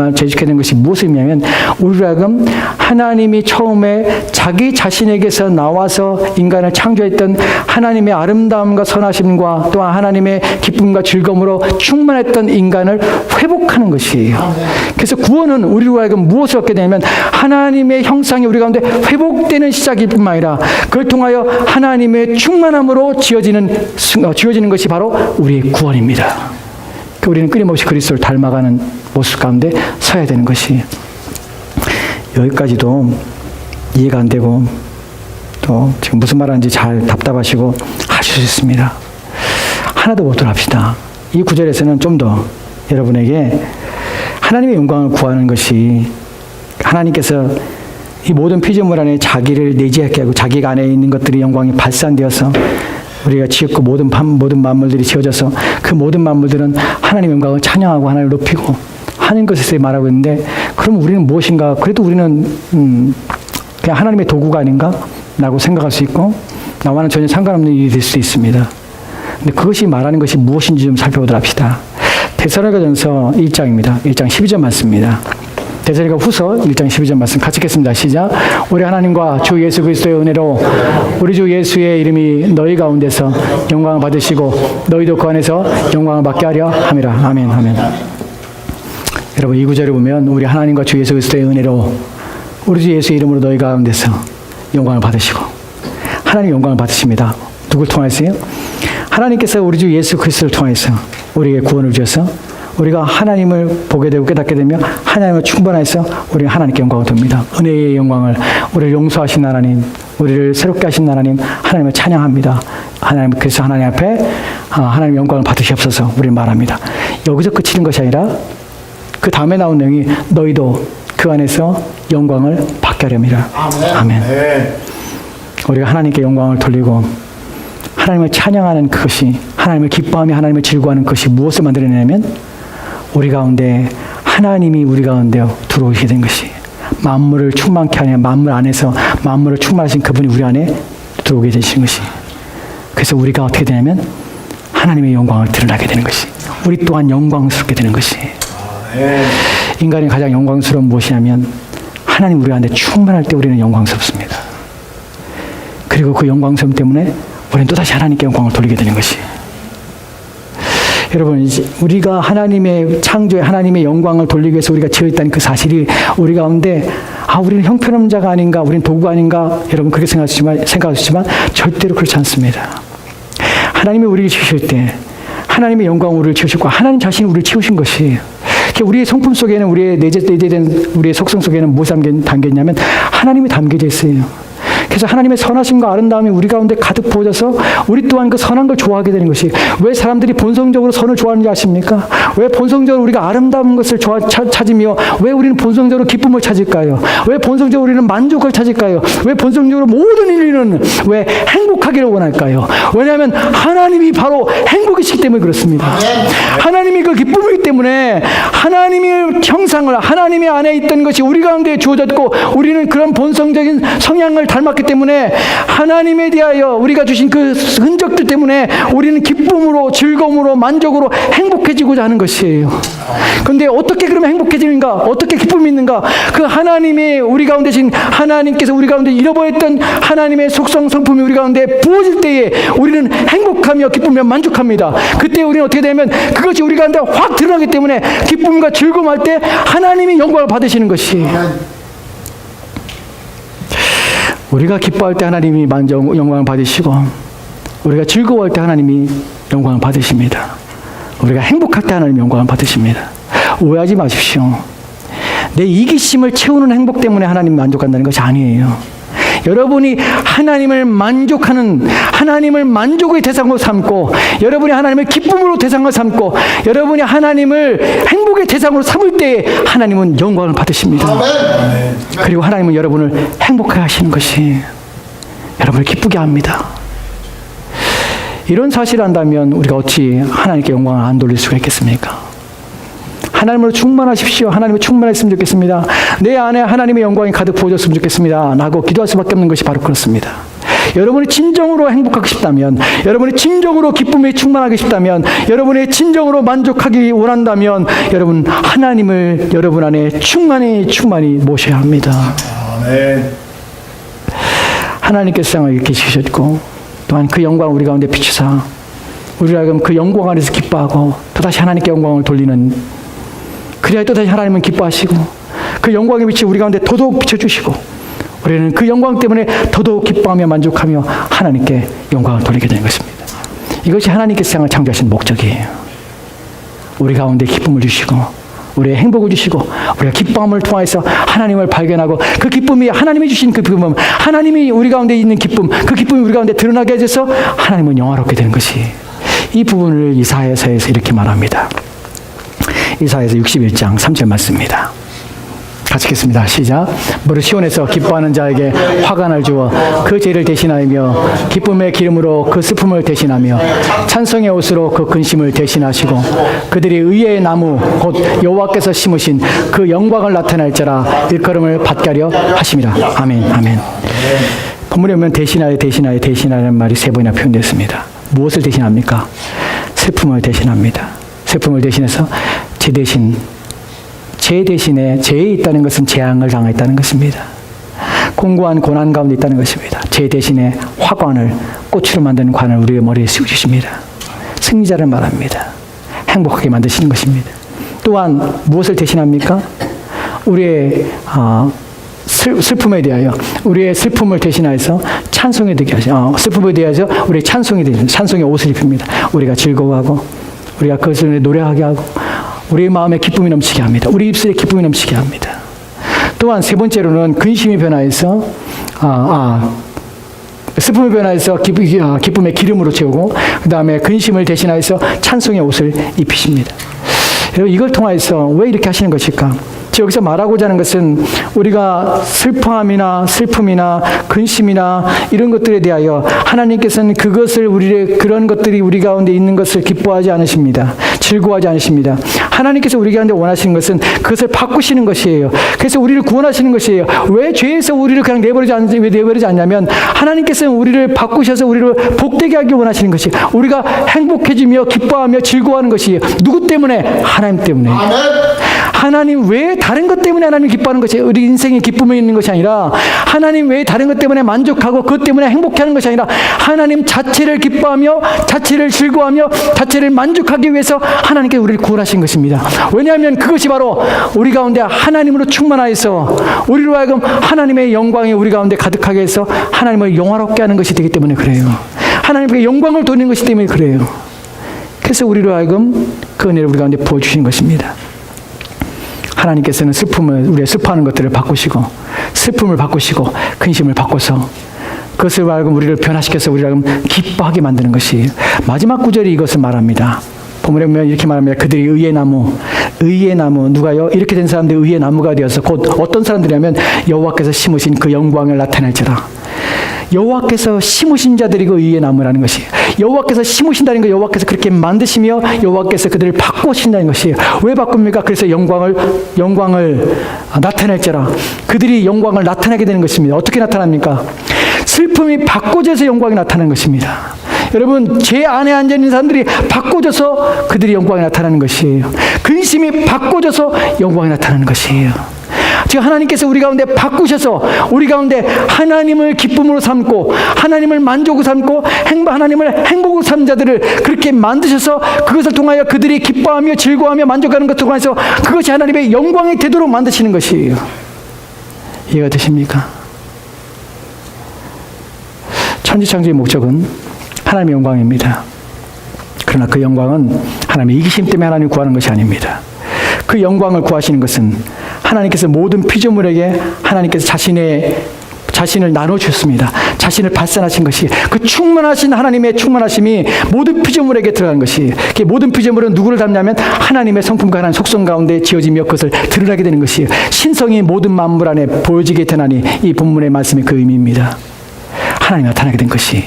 무엇을 의미하면 우리로 하여금 하나님이 처음에 자기 자신에게서 나와서 인간을 창조했던 하나님의 아름다움과 선하심과 또한 하나님의 기쁨과 즐거움으로 충만했던 인간을 회복하는 것이에요. 그래서 구원은 우리로 하여금 무엇을 얻게 되냐면 하나님의 형상이 우리 가운데 회복되는 시작일 뿐만 아니라 그걸 통하여 하나님의 충만함으로 지어지는 것이 바로 우리의 구원입니다. 우리는 끊임없이 그리스도를 닮아가는 모습 가운데 서야 되는 것이. 여기까지도 이해가 안 되고 또 지금 무슨 말하는지 잘 답답하시고 하실 수 있습니다. 하나 더 보도록 합시다. 이 구절에서는 좀 더 여러분에게 하나님의 영광을 구하는 것이 하나님께서 이 모든 피조물 안에 자기를 내재하게 하고 자기가 안에 있는 것들이 영광이 발산되어서 우리가 지었고 모든 만물들이 지어져서 그 모든 만물들은 하나님의 영광을 찬양하고 하나님을 높이고 하는 것에 말하고 있는데, 그럼 우리는 무엇인가? 그래도 우리는 그냥 하나님의 도구가 아닌가? 라고 생각할 수 있고 나와는 전혀 상관없는 일이 될 수 있습니다. 근데 그것이 말하는 것이 무엇인지 좀 살펴보도록 합시다. 데살로니가전서 1장입니다. 1장 12절 맞습니다. 데살로니가 후서 1장 12절 말씀 같이 읽겠습니다. 시작. 우리 하나님과 주 예수 그리스도의 은혜로 우리 주 예수의 이름이 너희 가운데서 영광을 받으시고 너희도 그 안에서 영광을 받게 하려 함이라. 아멘. 아멘. 여러분, 이 구절을 보면 우리 하나님과 주 예수 그리스도의 은혜로 우리 주 예수의 이름으로 너희 가운데서 영광을 받으시고, 하나님 영광을 받으십니다. 누굴 통해서요? 하나님께서 우리 주 예수 그리스도를 통해서 우리에게 구원을 주셔서 우리가 하나님을 보게 되고 깨닫게 되면 하나님을 충분해서 우리가 하나님께 영광을 돕니다. 은혜의 영광을, 우리를 용서하신 하나님, 우리를 새롭게 하신 하나님, 하나님을 찬양합니다. 하나님, 그래서 하나님 앞에 하나님 영광을 받으시옵소서 우리는 말합니다. 여기서 그치는 것이 아니라 그 다음에 나온 내용이 너희도 그 안에서 영광을 받게 하렵니다. 아멘. 아멘. 우리가 하나님께 영광을 돌리고 하나님을 찬양하는 그것이, 하나님을 기뻐하며 하나님을 즐거워하는 것이 무엇을 만들어내냐면 우리 가운데 하나님이 우리 가운데 들어오시게 된 것이, 만물을 충만케 하냐, 만물 안에서 만물을 충만하신 그분이 우리 안에 들어오게 되신 것이. 그래서 우리가 어떻게 되냐면 하나님의 영광을 드러나게 되는 것이, 우리 또한 영광스럽게 되는 것이. 인간의 가장 영광스러운 무엇이냐면 하나님 우리 가운데 충만할 때 우리는 영광스럽습니다. 그리고 그 영광스러움 때문에 우리는 또다시 하나님께 영광을 돌리게 되는 것이. 여러분, 이제 우리가 하나님의 창조에 하나님의 영광을 돌리기 위해서 우리가 지어있다는 그 사실이 우리 가운데 우리는 형편없는 자가 아닌가, 우리는 도구가 아닌가, 여러분 그렇게 생각하시지만 절대로 그렇지 않습니다. 하나님이 우리를 지으실 때 하나님의 영광으로 우리를 지으셨고 하나님 자신이 우리를 지으신 것이에요. 우리의 성품 속에는, 우리의 내재된 우리의 속성 속에는 무엇이 담겨있냐면 하나님이 담겨져 있어요. 그래서 하나님의 선하심과 아름다움이 우리 가운데 가득 부어져서 우리 또한 그 선한 걸 좋아하게 되는 것이. 왜 사람들이 본성적으로 선을 좋아하는지 아십니까? 왜 본성적으로 우리가 아름다운 것을 찾으며 왜 우리는 본성적으로 기쁨을 찾을까요? 왜 본성적으로 우리는 만족을 찾을까요? 왜 본성적으로 모든 인류는 왜 행복하기를 원할까요? 왜냐하면 하나님이 바로 행복이시기 때문에 그렇습니다. 하나님이 그 기쁨이기 때문에 하나님의 형상을, 하나님의 안에 있던 것이 우리 가운데 주어졌고 우리는 그런 본성적인 성향을 닮았기 때문에 하나님에 대하여 우리가 주신 그 흔적들 때문에 우리는 기쁨으로, 즐거움으로, 만족으로 행복해지고자 하는 것이에요. 그런데 어떻게 그러면 행복해지는가? 어떻게 기쁨이 있는가? 그 하나님의 우리 가운데 계신 하나님께서 우리 가운데 잃어버렸던 하나님의 속성, 성품이 우리 가운데 부어질 때에 우리는 행복하며 기쁘며 만족합니다. 그때 우리는 어떻게 되면 그것이 우리 가운데 확 드러나기 때문에 기쁨과 즐거움할 때 하나님이 영광을 받으시는 것이. 우리가 기뻐할 때 하나님이 영광을 받으시고 우리가 즐거워할 때 하나님이 영광을 받으십니다. 우리가 행복할 때 하나님이 영광을 받으십니다. 오해하지 마십시오. 내 이기심을 채우는 행복 때문에 하나님이 만족한다는 것이 아니에요. 여러분이 하나님을 만족하는, 하나님을 만족의 대상으로 삼고 여러분이 하나님을 기쁨으로 대상으로 삼고 여러분이 하나님을 행복의 대상으로 삼을 때 하나님은 영광을 받으십니다. 그리고 하나님은 여러분을 행복하게 하시는 것이 여러분을 기쁘게 합니다. 이런 사실을 안다면 우리가 어찌 하나님께 영광을 안 돌릴 수가 있겠습니까? 하나님으로 충만하십시오. 하나님을 충만했으면 좋겠습니다. 내 안에 하나님의 영광이 가득 부어졌으면 좋겠습니다. 라고 기도할 수밖에 없는 것이 바로 그렇습니다. 여러분이 진정으로 행복하고 싶다면, 여러분이 진정으로 기쁨에 충만하고 싶다면, 여러분이 진정으로 만족하기 원한다면 여러분 하나님을 여러분 안에 충만히 모셔야 합니다. 아멘. 하나님께서 세상을 이렇게 지으셨고 또한 그 영광을 우리 가운데 비추사 우리가 그 영광 안에서 기뻐하고 또다시 하나님께 영광을 돌리는, 그래야 또다시 하나님은 기뻐하시고 그 영광의 빛이 우리 가운데 더더욱 비춰주시고 우리는 그 영광 때문에 더더욱 기뻐하며 만족하며 하나님께 영광을 돌리게 되는 것입니다. 이것이 하나님께서 세상을 창조하신 목적이에요. 우리 가운데 기쁨을 주시고 우리의 행복을 주시고 우리가 기쁨을 통해서 하나님을 발견하고 그 기쁨이 하나님이 주신 그 기쁨, 하나님이 우리 가운데 있는 기쁨, 그 기쁨이 우리 가운데 드러나게 해줘서 하나님은 영화롭게 되는 것이. 이 부분을 이사야서에서 이렇게 말합니다. 이사야서 61장 3절 말씀입니다. 같이 읽겠습니다. 시작. 무릇 시온에서 기뻐하는 자에게 화관을 주어 그 죄를 대신하며 기쁨의 기름으로 그 슬픔을 대신하며 찬송의 옷으로 그 근심을 대신하시고 그들이 의의 나무 곧 여호와께서 심으신 그 영광을 나타낼자라 일컬음을 받게 하려 하심이라. 아멘. 아멘. 본문에 보면 대신하는 말이 세 번이나 표현됐습니다. 무엇을 대신합니까? 슬픔을 대신합니다. 슬픔을 대신해서 죄 대신에 죄에 있다는 것은 재앙을 당했다는 것입니다. 공고한 고난 가운데 있다는 것입니다. 죄 대신에 화관을, 꽃으로 만드는 관을 우리의 머리에 씌워주십니다. 승리자를 말합니다. 행복하게 만드시는 것입니다. 또한 무엇을 대신합니까? 우리의 슬픔에 대하여, 우리의 슬픔을 대신하여서 찬송이 되게 하죠. 슬픔에 대하여 우리의 찬송의 옷을 입힙니다. 우리가 즐거워하고 우리가 그것을 노래하게 하고 우리의 마음에 기쁨이 넘치게 합니다. 우리 입술에 기쁨이 넘치게 합니다. 또한 세 번째로는 근심이 변화해서 슬픔이 변화해서 기쁨의 기름으로 채우고 그 다음에 근심을 대신하여서 찬송의 옷을 입히십니다. 여러분 이걸 통해서 왜 이렇게 하시는 것일까? 여기서 말하고자 하는 것은 우리가 슬픔이나 근심이나 이런 것들에 대하여 하나님께서는 그런 것들이 우리 가운데 있는 것을 기뻐하지 않으십니다. 즐거워하지 않으십니다. 하나님께서 우리 가운데 원하시는 것은 그것을 바꾸시는 것이에요. 그래서 우리를 구원하시는 것이에요. 왜 죄에서 우리를 그냥 내버리지 않냐면 하나님께서는 우리를 바꾸셔서 우리를 복되게 하기 원하시는 것이, 우리가 행복해지며 기뻐하며 즐거워하는 것이에요. 누구 때문에? 하나님 때문에. 하나님 외에 다른 것 때문에 하나님 기뻐하는 것이, 우리 인생에 기쁨이 있는 것이 아니라 하나님 외에 다른 것 때문에 만족하고 그것 때문에 행복해하는 것이 아니라 하나님 자체를 기뻐하며 자체를 즐거워하며 자체를 만족하기 위해서 하나님께 우리를 구원하신 것입니다. 왜냐하면 그것이 바로 우리 가운데 하나님으로 충만하여서 우리로 하여금 하나님의 영광이 우리 가운데 가득하게 해서 하나님을 영화롭게 하는 것이 되기 때문에 그래요. 하나님께 영광을 돌리는 것이 때문에 그래요. 그래서 우리로 하여금 그 은혜를 우리 가운데 부어주신 것입니다. 하나님께서는 우리의 슬퍼하는 것들을 바꾸시고 슬픔을 바꾸시고 근심을 바꿔서 그것을 알고 우리를 변화시켜서 우리를 알고 기뻐하게 만드는 것이, 마지막 구절이 이것을 말합니다. 본문에 보면 이렇게 말합니다. 그들이 의의 나무, 누가요? 이렇게 된 사람들이 의의 나무가 되어서 곧 어떤 사람들이냐면 여호와께서 심으신 그 영광을 나타낼지라. 여호와께서 심으신 자들이 그 의의 나무라는 것이에요. 여호와께서 심으신다는 거, 여호와께서 그렇게 만드시며 여호와께서 그들을 바꾸신다는 것이에요. 왜 바꿉니까? 그래서 영광을 나타낼지라. 그들이 영광을 나타내게 되는 것입니다. 어떻게 나타납니까? 슬픔이 바꿔져서 영광이 나타나는 것입니다. 여러분, 제 안에 앉아있는 사람들이 바꿔져서 그들이 영광이 나타나는 것이에요. 근심이 바꿔져서 영광이 나타나는 것이에요. 지금 하나님께서 우리 가운데 바꾸셔서 우리 가운데 하나님을 기쁨으로 삼고 하나님을 만족으로 삼고 하나님을 행복으로 삼는 자들을 그렇게 만드셔서 그것을 통하여 그들이 기뻐하며 즐거워하며 만족하는 것을 통해서 그것이 하나님의 영광이 되도록 만드시는 것이에요. 이해가 되십니까? 천지창조의 목적은 하나님의 영광입니다. 그러나 그 영광은 하나님의 이기심 때문에 하나님을 구하는 것이 아닙니다. 그 영광을 구하시는 것은 하나님께서 모든 피조물에게 하나님께서 자신을 나눠주셨습니다. 자신을 발산하신 것이, 그 충만하신 하나님의 충만하심이 모든 피조물에게 들어간 것이, 그 모든 피조물은 누구를 닮냐면 하나님의 성품과 하나님의 속성 가운데 지어지며 그것을 드러나게 되는 것이에요. 신성이 모든 만물 안에 보여지게 되나니, 이 본문의 말씀이 그 의미입니다. 하나님이 나타나게 된 것이,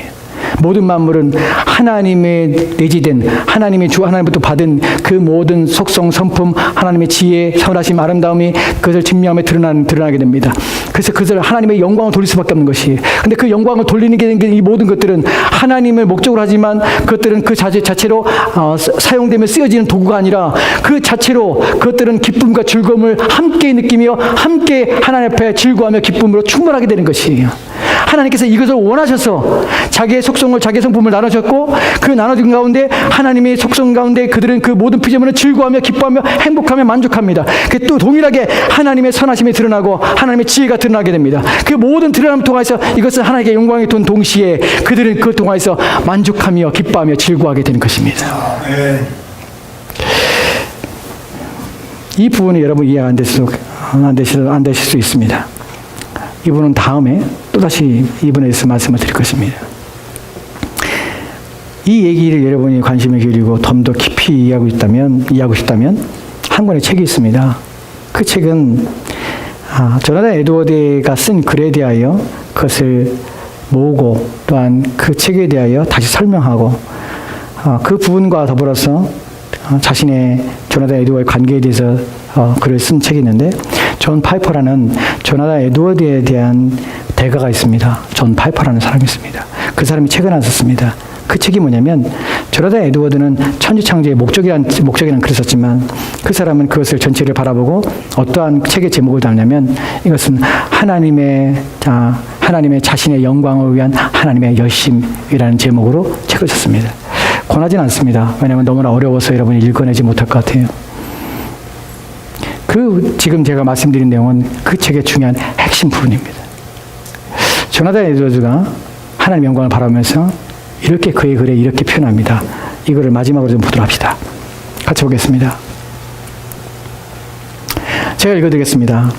모든 만물은 하나님의 내지된 하나님의 주 하나님부터 받은 그 모든 속성, 성품, 하나님의 지혜, 선하심, 아름다움이 그것을 증명하며 드러나게 됩니다. 그래서 그것을 하나님의 영광을 돌릴 수밖에 없는 것이, 근데 그 영광을 돌리는 게 이 모든 것들은 하나님을 목적으로 하지만 그것들은 그 자체로 사용되며 쓰여지는 도구가 아니라 그 자체로 그것들은 기쁨과 즐거움을 함께 느끼며 함께 하나님 앞에 즐거워하며 기쁨으로 충만하게 되는 것이에요. 하나님께서 이것을 원하셔서 자기의 속성을, 자기의 성품을 나눠줬고, 그 나눠진 가운데 하나님의 속성 가운데 그들은 그 모든 피조물은 즐거워하며 기뻐하며 행복하며 만족합니다. 또 동일하게 하나님의 선하심이 드러나고 하나님의 지혜가 드러나게 됩니다. 그 모든 드러남을 통해서 이것은 하나님께 영광이 돈 동시에 그들은 그것 통해서 만족하며 기뻐하며 즐거워하게 되는 것입니다. 이 부분이 여러분 이해 안 되실 수 있습니다. 이분은 다음에 또다시 이분에 대해서 말씀을 드릴 것입니다. 이 얘기를 여러분이 관심을 기울이고 좀 더 깊이 이해하고 싶다면 한 권의 책이 있습니다. 그 책은 조나단 에드워드가 쓴 글에 대하여 그것을 모으고 또한 그 책에 대하여 다시 설명하고 그 부분과 더불어서 자신의 조나단 에드워드의 관계에 대해서 글을 쓴 책이 있는데, 존 파이퍼라는 조나단 에드워드에 대한 대가가 있습니다. 존 파이퍼라는 사람이 있습니다. 그 사람이 책을 하나 썼습니다. 그 책이 뭐냐면, 조나단 에드워드는 천지창조의 목적이라는 글을 썼지만 그 사람은 그것을 전체를 바라보고 어떠한 책의 제목을 달냐면, 이것은 하나님의 자신의 영광을 위한 하나님의 열심이라는 제목으로 책을 썼습니다. 권하진 않습니다. 왜냐하면 너무나 어려워서 여러분이 읽어내지 못할 것 같아요. 지금 제가 말씀드린 내용은 그 책의 중요한 핵심 부분입니다. 조나단 에드워드가 하나님의 영광을 바라보면서 이렇게 그의 글에 이렇게 표현합니다. 이거를 마지막으로 좀 보도록 합시다. 같이 보겠습니다. 제가 읽어드리겠습니다.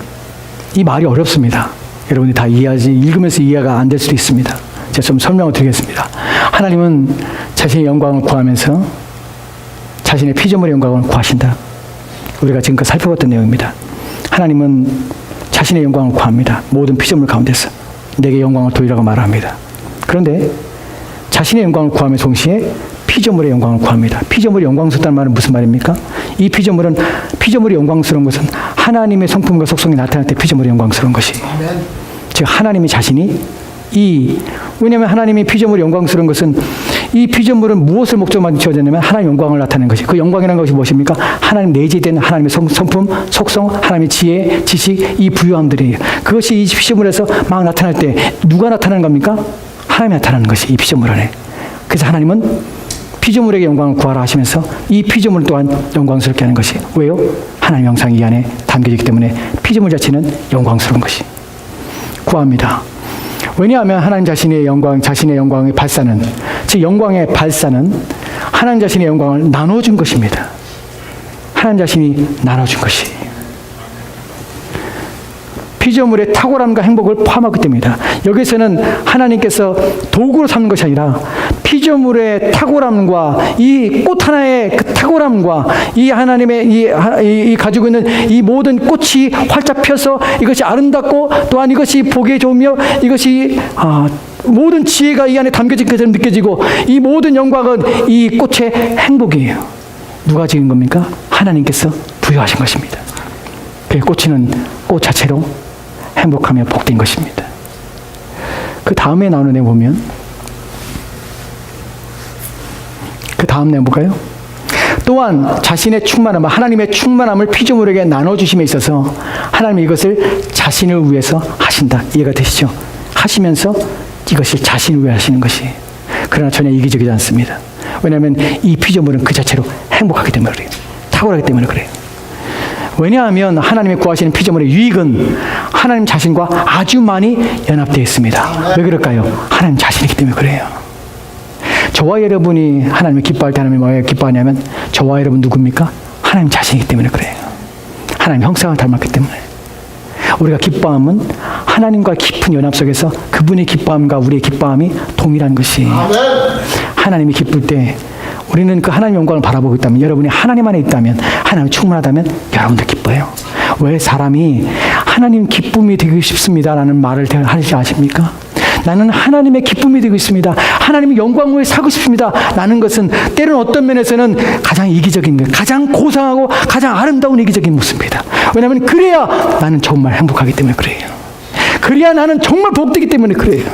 이 말이 어렵습니다. 여러분이 다 읽으면서 이해가 안 될 수도 있습니다. 제가 좀 설명을 드리겠습니다. 하나님은 자신의 영광을 구하면서 자신의 피조물의 영광을 구하신다. 우리가 지금까지 살펴봤던 내용입니다. 하나님은 자신의 영광을 구합니다. 모든 피조물 가운데서 내게 영광을 돌리라고 말합니다. 그런데 자신의 영광을 구하며 동시에 피조물의 영광을 구합니다. 피조물이 영광스럽다는 말은 무슨 말입니까? 이 피조물이 영광스러운 것은 하나님의 성품과 속성이 나타날 때 피조물이 영광스러운 것이. 즉 하나님이 자신이 왜냐하면 하나님이 피조물이 영광스러운 것은 이 피조물은 무엇을 목적으로 지어졌냐면 하나님의 영광을 나타내는 것이. 그 영광이라는 것이 무엇입니까? 하나님 내재된 하나님의 성품, 속성, 하나님의 지혜, 지식, 이 부유함들이에요. 그것이 이 피조물에서 막 나타날 때 누가 나타나는 겁니까? 하나님이 나타나는 것이 이 피조물 안에. 그래서 하나님은 피조물에게 영광을 구하라 하시면서 이 피조물 또한 영광스럽게 하는 것이. 왜요? 하나님 형상이 이 안에 담겨져 있기 때문에 피조물 자체는 영광스러운 것이. 구합니다. 왜냐하면 하나님 자신의 영광의 발산은, 즉 영광의 발산은 하나님 자신의 영광을 나눠준 것입니다. 하나님 자신이 나눠준 것이. 피조물의 탁월함과 행복을 포함하기 때문이다. 여기서는 하나님께서 도구로 삼는 것이 아니라 피조물의 탁월함과 이 꽃 하나의 그 탁월함과 이 하나님의 이 가지고 있는 이 모든 꽃이 활짝 펴서 이것이 아름답고 또한 이것이 보기에 좋으며 이것이 모든 지혜가 이 안에 담겨진 것처럼 느껴지고 이 모든 영광은 이 꽃의 행복이에요. 누가 지은 겁니까? 하나님께서 부여하신 것입니다. 그 꽃이는 꽃 자체로 행복하며 복된 것입니다. 그 다음에 나오는 내용 보면 그 다음 내용 볼까요? 또한 자신의 충만함, 하나님의 충만함을 피조물에게 나눠주심에 있어서 하나님이 이것을 자신을 위해서 하신다. 이해가 되시죠? 하시면서 이것을 자신을 위해 하시는 것이. 그러나 전혀 이기적이지 않습니다. 왜냐하면 이 피조물은 그 자체로 행복하기 때문에 그래요. 탁월하기 때문에 그래요. 왜냐하면 하나님이 구하시는 피조물의 유익은 하나님 자신과 아주 많이 연합되어 있습니다. 왜 그럴까요? 하나님 자신이기 때문에 그래요. 저와 여러분이 하나님을 기뻐할 때 하나님이 왜 기뻐하냐면 저와 여러분 누굽니까? 하나님 자신이기 때문에 그래요. 하나님 형상을 닮았기 때문에. 우리가 기뻐함은 하나님과 깊은 연합 속에서 그분의 기뻐함과 우리의 기뻐함이 동일한 것이. 하나님이 기쁠 때 우리는 그 하나님 영광을 바라보고 있다면, 여러분이 하나님 안에 있다면, 하나님 충만하다면 여러분들 기뻐요. 왜 사람이 하나님 기쁨이 되고 싶습니다라는 말을 하지 아십니까? 나는 하나님의 기쁨이 되고 있습니다. 하나님의 영광을 사고 싶습니다. 라는 것은 때로는 어떤 면에서는 가장 이기적인 것, 가장 고상하고 가장 아름다운 이기적인 모습입니다. 왜냐하면 그래야 나는 정말 행복하기 때문에 그래요. 그래야 나는 정말 복되기 때문에 그래요.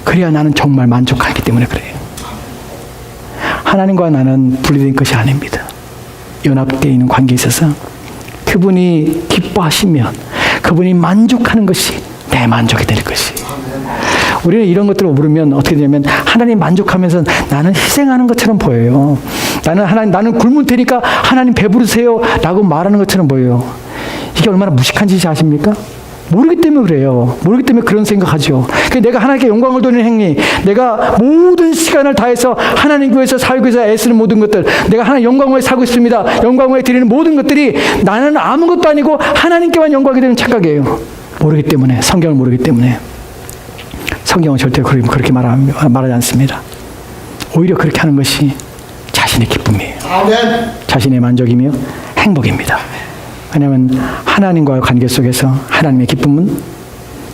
그래야 나는 정말 만족하기 때문에 그래요. 하나님과 나는 분리된 것이 아닙니다. 연합되어 있는 관계에 있어서 그분이 기뻐하시면 그분이 만족하는 것이 내 만족이 될 것이. 우리는 이런 것들을 모르면 어떻게 되냐면 하나님 만족하면서 나는 희생하는 것처럼 보여요. 나는 굶을 테니까 하나님 배부르세요 라고 말하는 것처럼 보여요. 이게 얼마나 무식한 짓이 아십니까? 모르기 때문에 그래요. 모르기 때문에 그런 생각하죠. 내가 하나님께 영광을 돌리는 행위, 내가 모든 시간을 다해서 하나님 교회에서 살기 위해서 애쓰는 모든 것들, 내가 하나님 영광을 위해 살고 있습니다. 영광을 위해 드리는 모든 것들이 나는 아무것도 아니고 하나님께만 영광이 되는 착각이에요. 모르기 때문에, 성경을 모르기 때문에. 성경은 절대 그렇게 말하지 않습니다. 오히려 그렇게 하는 것이 자신의 기쁨이에요. 자신의 만족이며 행복입니다. 왜냐하면 하나님과의 관계 속에서 하나님의 기쁨은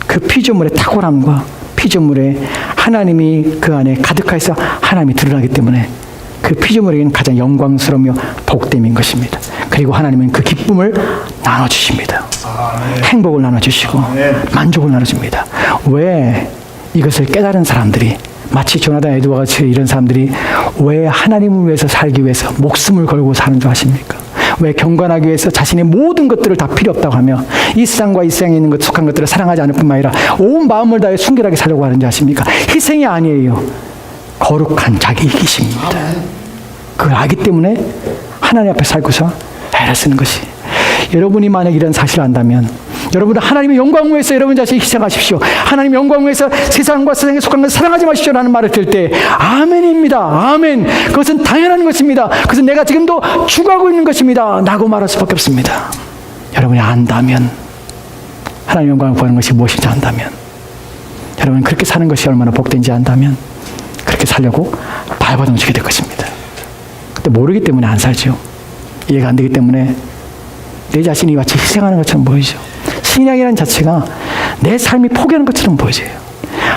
그 피조물의 탁월함과 피조물의 하나님이 그 안에 가득하여서 하나님이 드러나기 때문에 그 피조물에게는 가장 영광스러우며 복됨인 것입니다. 그리고 하나님은 그 기쁨을 나눠주십니다. 행복을 나눠주시고 만족을 나눠줍니다. 왜 이것을 깨달은 사람들이, 마치 조나단 에드와 같이 이런 사람들이 왜 하나님을 위해서 살기 위해서 목숨을 걸고 사는 줄 아십니까? 왜 경건하기 위해서 자신의 모든 것들을 다 필요 없다고 하며 이 세상과 이 세상에 있는 것, 속한 것들을 사랑하지 않을 뿐만 아니라 온 마음을 다해 순결하게 살려고 하는지 아십니까? 희생이 아니에요. 거룩한 자기 이기심입니다. 그걸 알기 때문에 하나님 앞에 살고서 애를 쓰는 것이. 여러분이 만약 이런 사실을 안다면 여러분은 하나님의 영광을 위해서 여러분 자신이 희생하십시오. 하나님의 영광을 위해서 세상과 세상에 속한 것을 사랑하지 마십시오 라는 말을 들을 때 아멘입니다. 아멘. 그것은 당연한 것입니다. 그것은 내가 지금도 추구하고 있는 것입니다. 라고 말할 수밖에 없습니다. 여러분이 안다면, 하나님의 영광을 구하는 것이 무엇인지 안다면, 여러분이 그렇게 사는 것이 얼마나 복된지 안다면 그렇게 살려고 발버둥치게 될 것입니다. 근데 모르기 때문에 안 살죠. 이해가 안 되기 때문에 내 자신이 마치 희생하는 것처럼 보이죠. 신앙이라는 자체가 내 삶이 포기하는 것처럼 보여져요.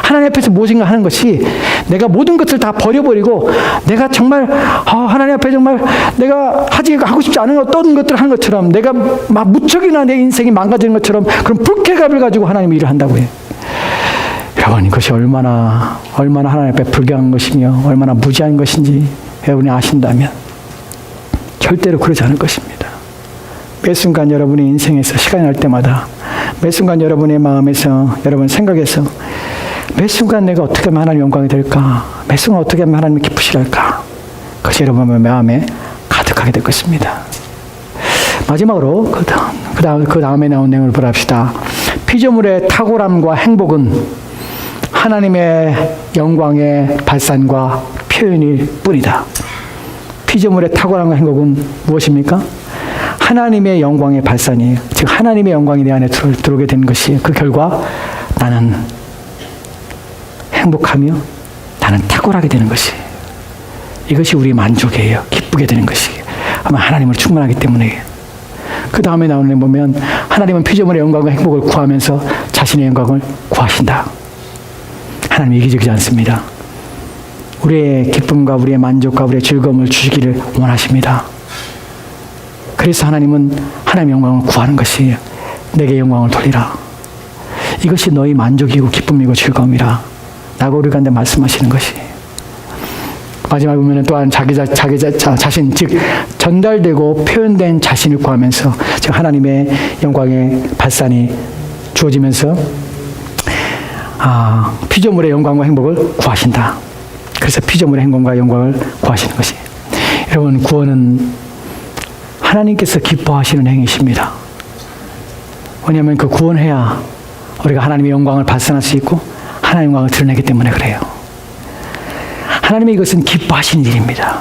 하나님 앞에서 무엇인가 하는 것이 내가 모든 것을 다 버려버리고 내가 정말 하나님 앞에 정말 내가 하고 싶지 않은 어떤 것들을 하는 것처럼 내가 막 무척이나 내 인생이 망가지는 것처럼 그런 불쾌감을 가지고 하나님 일을 한다고 해요. 여러분, 이것이 얼마나 하나님 앞에 불경한 것이며 얼마나 무지한 것인지 여러분이 아신다면 절대로 그러지 않을 것입니다. 매 순간 여러분의 인생에서 시간이 날 때마다 매 순간 여러분의 마음에서 여러분 생각에서 매 순간 내가 어떻게 하면 하나님 영광이 될까? 매 순간 어떻게 하면 하나님이 기쁘실까? 그것이 여러분의 마음에 가득하게 될 것입니다. 마지막으로 그 다음에 나온 내용을 보랍시다. 피조물의 탁월함과 행복은 하나님의 영광의 발산과 표현일 뿐이다. 피조물의 탁월함과 행복은 무엇입니까? 하나님의 영광의 발산이에요. 즉 하나님의 영광이 내 안에 들어오게 된 것이 그 결과 나는 행복하며 나는 탁월하게 되는 것이 이것이 우리의 만족이에요. 기쁘게 되는 것이 아마 하나님을 충만하기 때문에. 그 다음에 나오는 데 보면 하나님은 피조물의 영광과 행복을 구하면서 자신의 영광을 구하신다. 하나님 이기적이지 않습니다. 우리의 기쁨과 우리의 만족과 우리의 즐거움을 주시기를 원하십니다. 그래서 하나님은 하나님의 영광을 구하는 것이에요. 내게 영광을 돌리라. 이것이 너희 만족이고 기쁨이고 즐거움이라 라고 우리 가운데 말씀하시는 것이에요. 마지막에 보면 또한 자기 자신, 즉 전달되고 표현된 자신을 구하면서 즉 하나님의 영광의 발산이 주어지면서 피조물의 영광과 행복을 구하신다. 그래서 피조물의 행복과 영광을 구하시는 것이. 여러분, 구원은 하나님께서 기뻐하시는 행위십니다. 왜냐하면 그 구원해야 우리가 하나님의 영광을 발산할 수 있고 하나님의 영광을 드러내기 때문에 그래요. 하나님의 이것은 기뻐하시는 일입니다.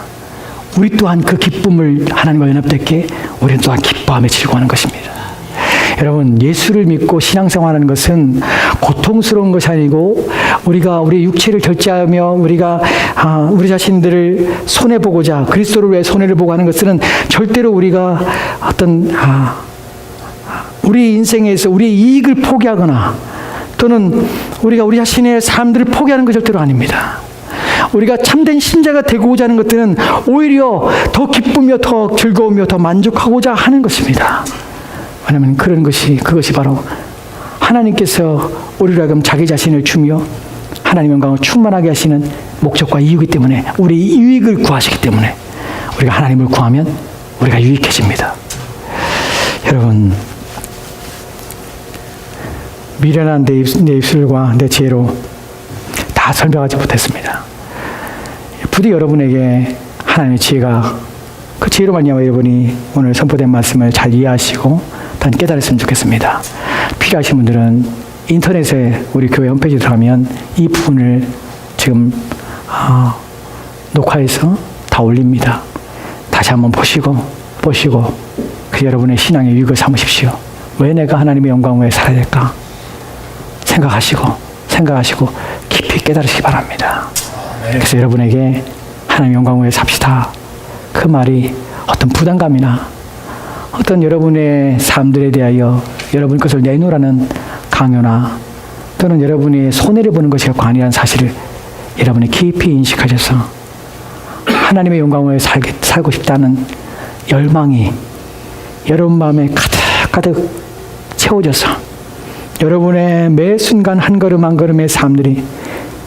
우리 또한 그 기쁨을 하나님과 연합되게 우리는 또한 기뻐하며 즐거워하는 것입니다. 여러분, 예수를 믿고 신앙생활하는 것은 고통스러운 것이 아니고 우리가 우리 육체를 결제하며 우리가 우리 자신들을 손해보고자 그리스도를 위해 손해를 보고 하는 것은 절대로 우리가 어떤 우리 인생에서 우리의 이익을 포기하거나 또는 우리가 우리 자신의 삶들을 포기하는 것 절대로 아닙니다. 우리가 참된 신자가 되고자 하는 것들은 오히려 더 기쁘며 더 즐거우며 더 만족하고자 하는 것입니다. 왜냐하면 그것이 바로 하나님께서 우리로 하여금 자기 자신을 주며 하나님의 영광을 충만하게 하시는 목적과 이유이기 때문에 우리 유익을 구하시기 때문에 우리가 하나님을 구하면 우리가 유익해집니다. 여러분, 미련한 내 입술과 내 지혜로 다 설명하지 못했습니다. 부디 여러분에게 하나님의 지혜가 그 지혜로 말미암아 여러분이 오늘 선포된 말씀을 잘 이해하시고 단 깨달았으면 좋겠습니다. 필요하신 분들은 인터넷에 우리 교회 홈페이지 들어가면 이 부분을 지금 녹화해서 다 올립니다. 다시 한번 보시고 그 여러분의 신앙의 유익을 삼으십시오. 왜 내가 하나님의 영광 위에 살아야 될까? 생각하시고 깊이 깨달으시기 바랍니다. 그래서 여러분에게 하나님 영광 위에 삽시다. 그 말이 어떤 부담감이나 어떤 여러분의 삶들에 대하여 여러분 것을 내놓으라는 강요나 또는 여러분이 손해를 보는 것이 아니라는 사실을 여러분이 깊이 인식하셔서 하나님의 영광 위에 살고 싶다는 열망이 여러분 마음에 가득 채워져서 여러분의 매 순간 한 걸음 한 걸음의 삶들이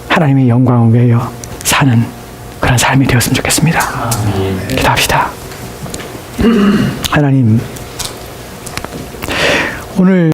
하나님의 영광을 위하여 사는 그런 삶이 되었으면 좋겠습니다. 기도합시다. 하나님, 오늘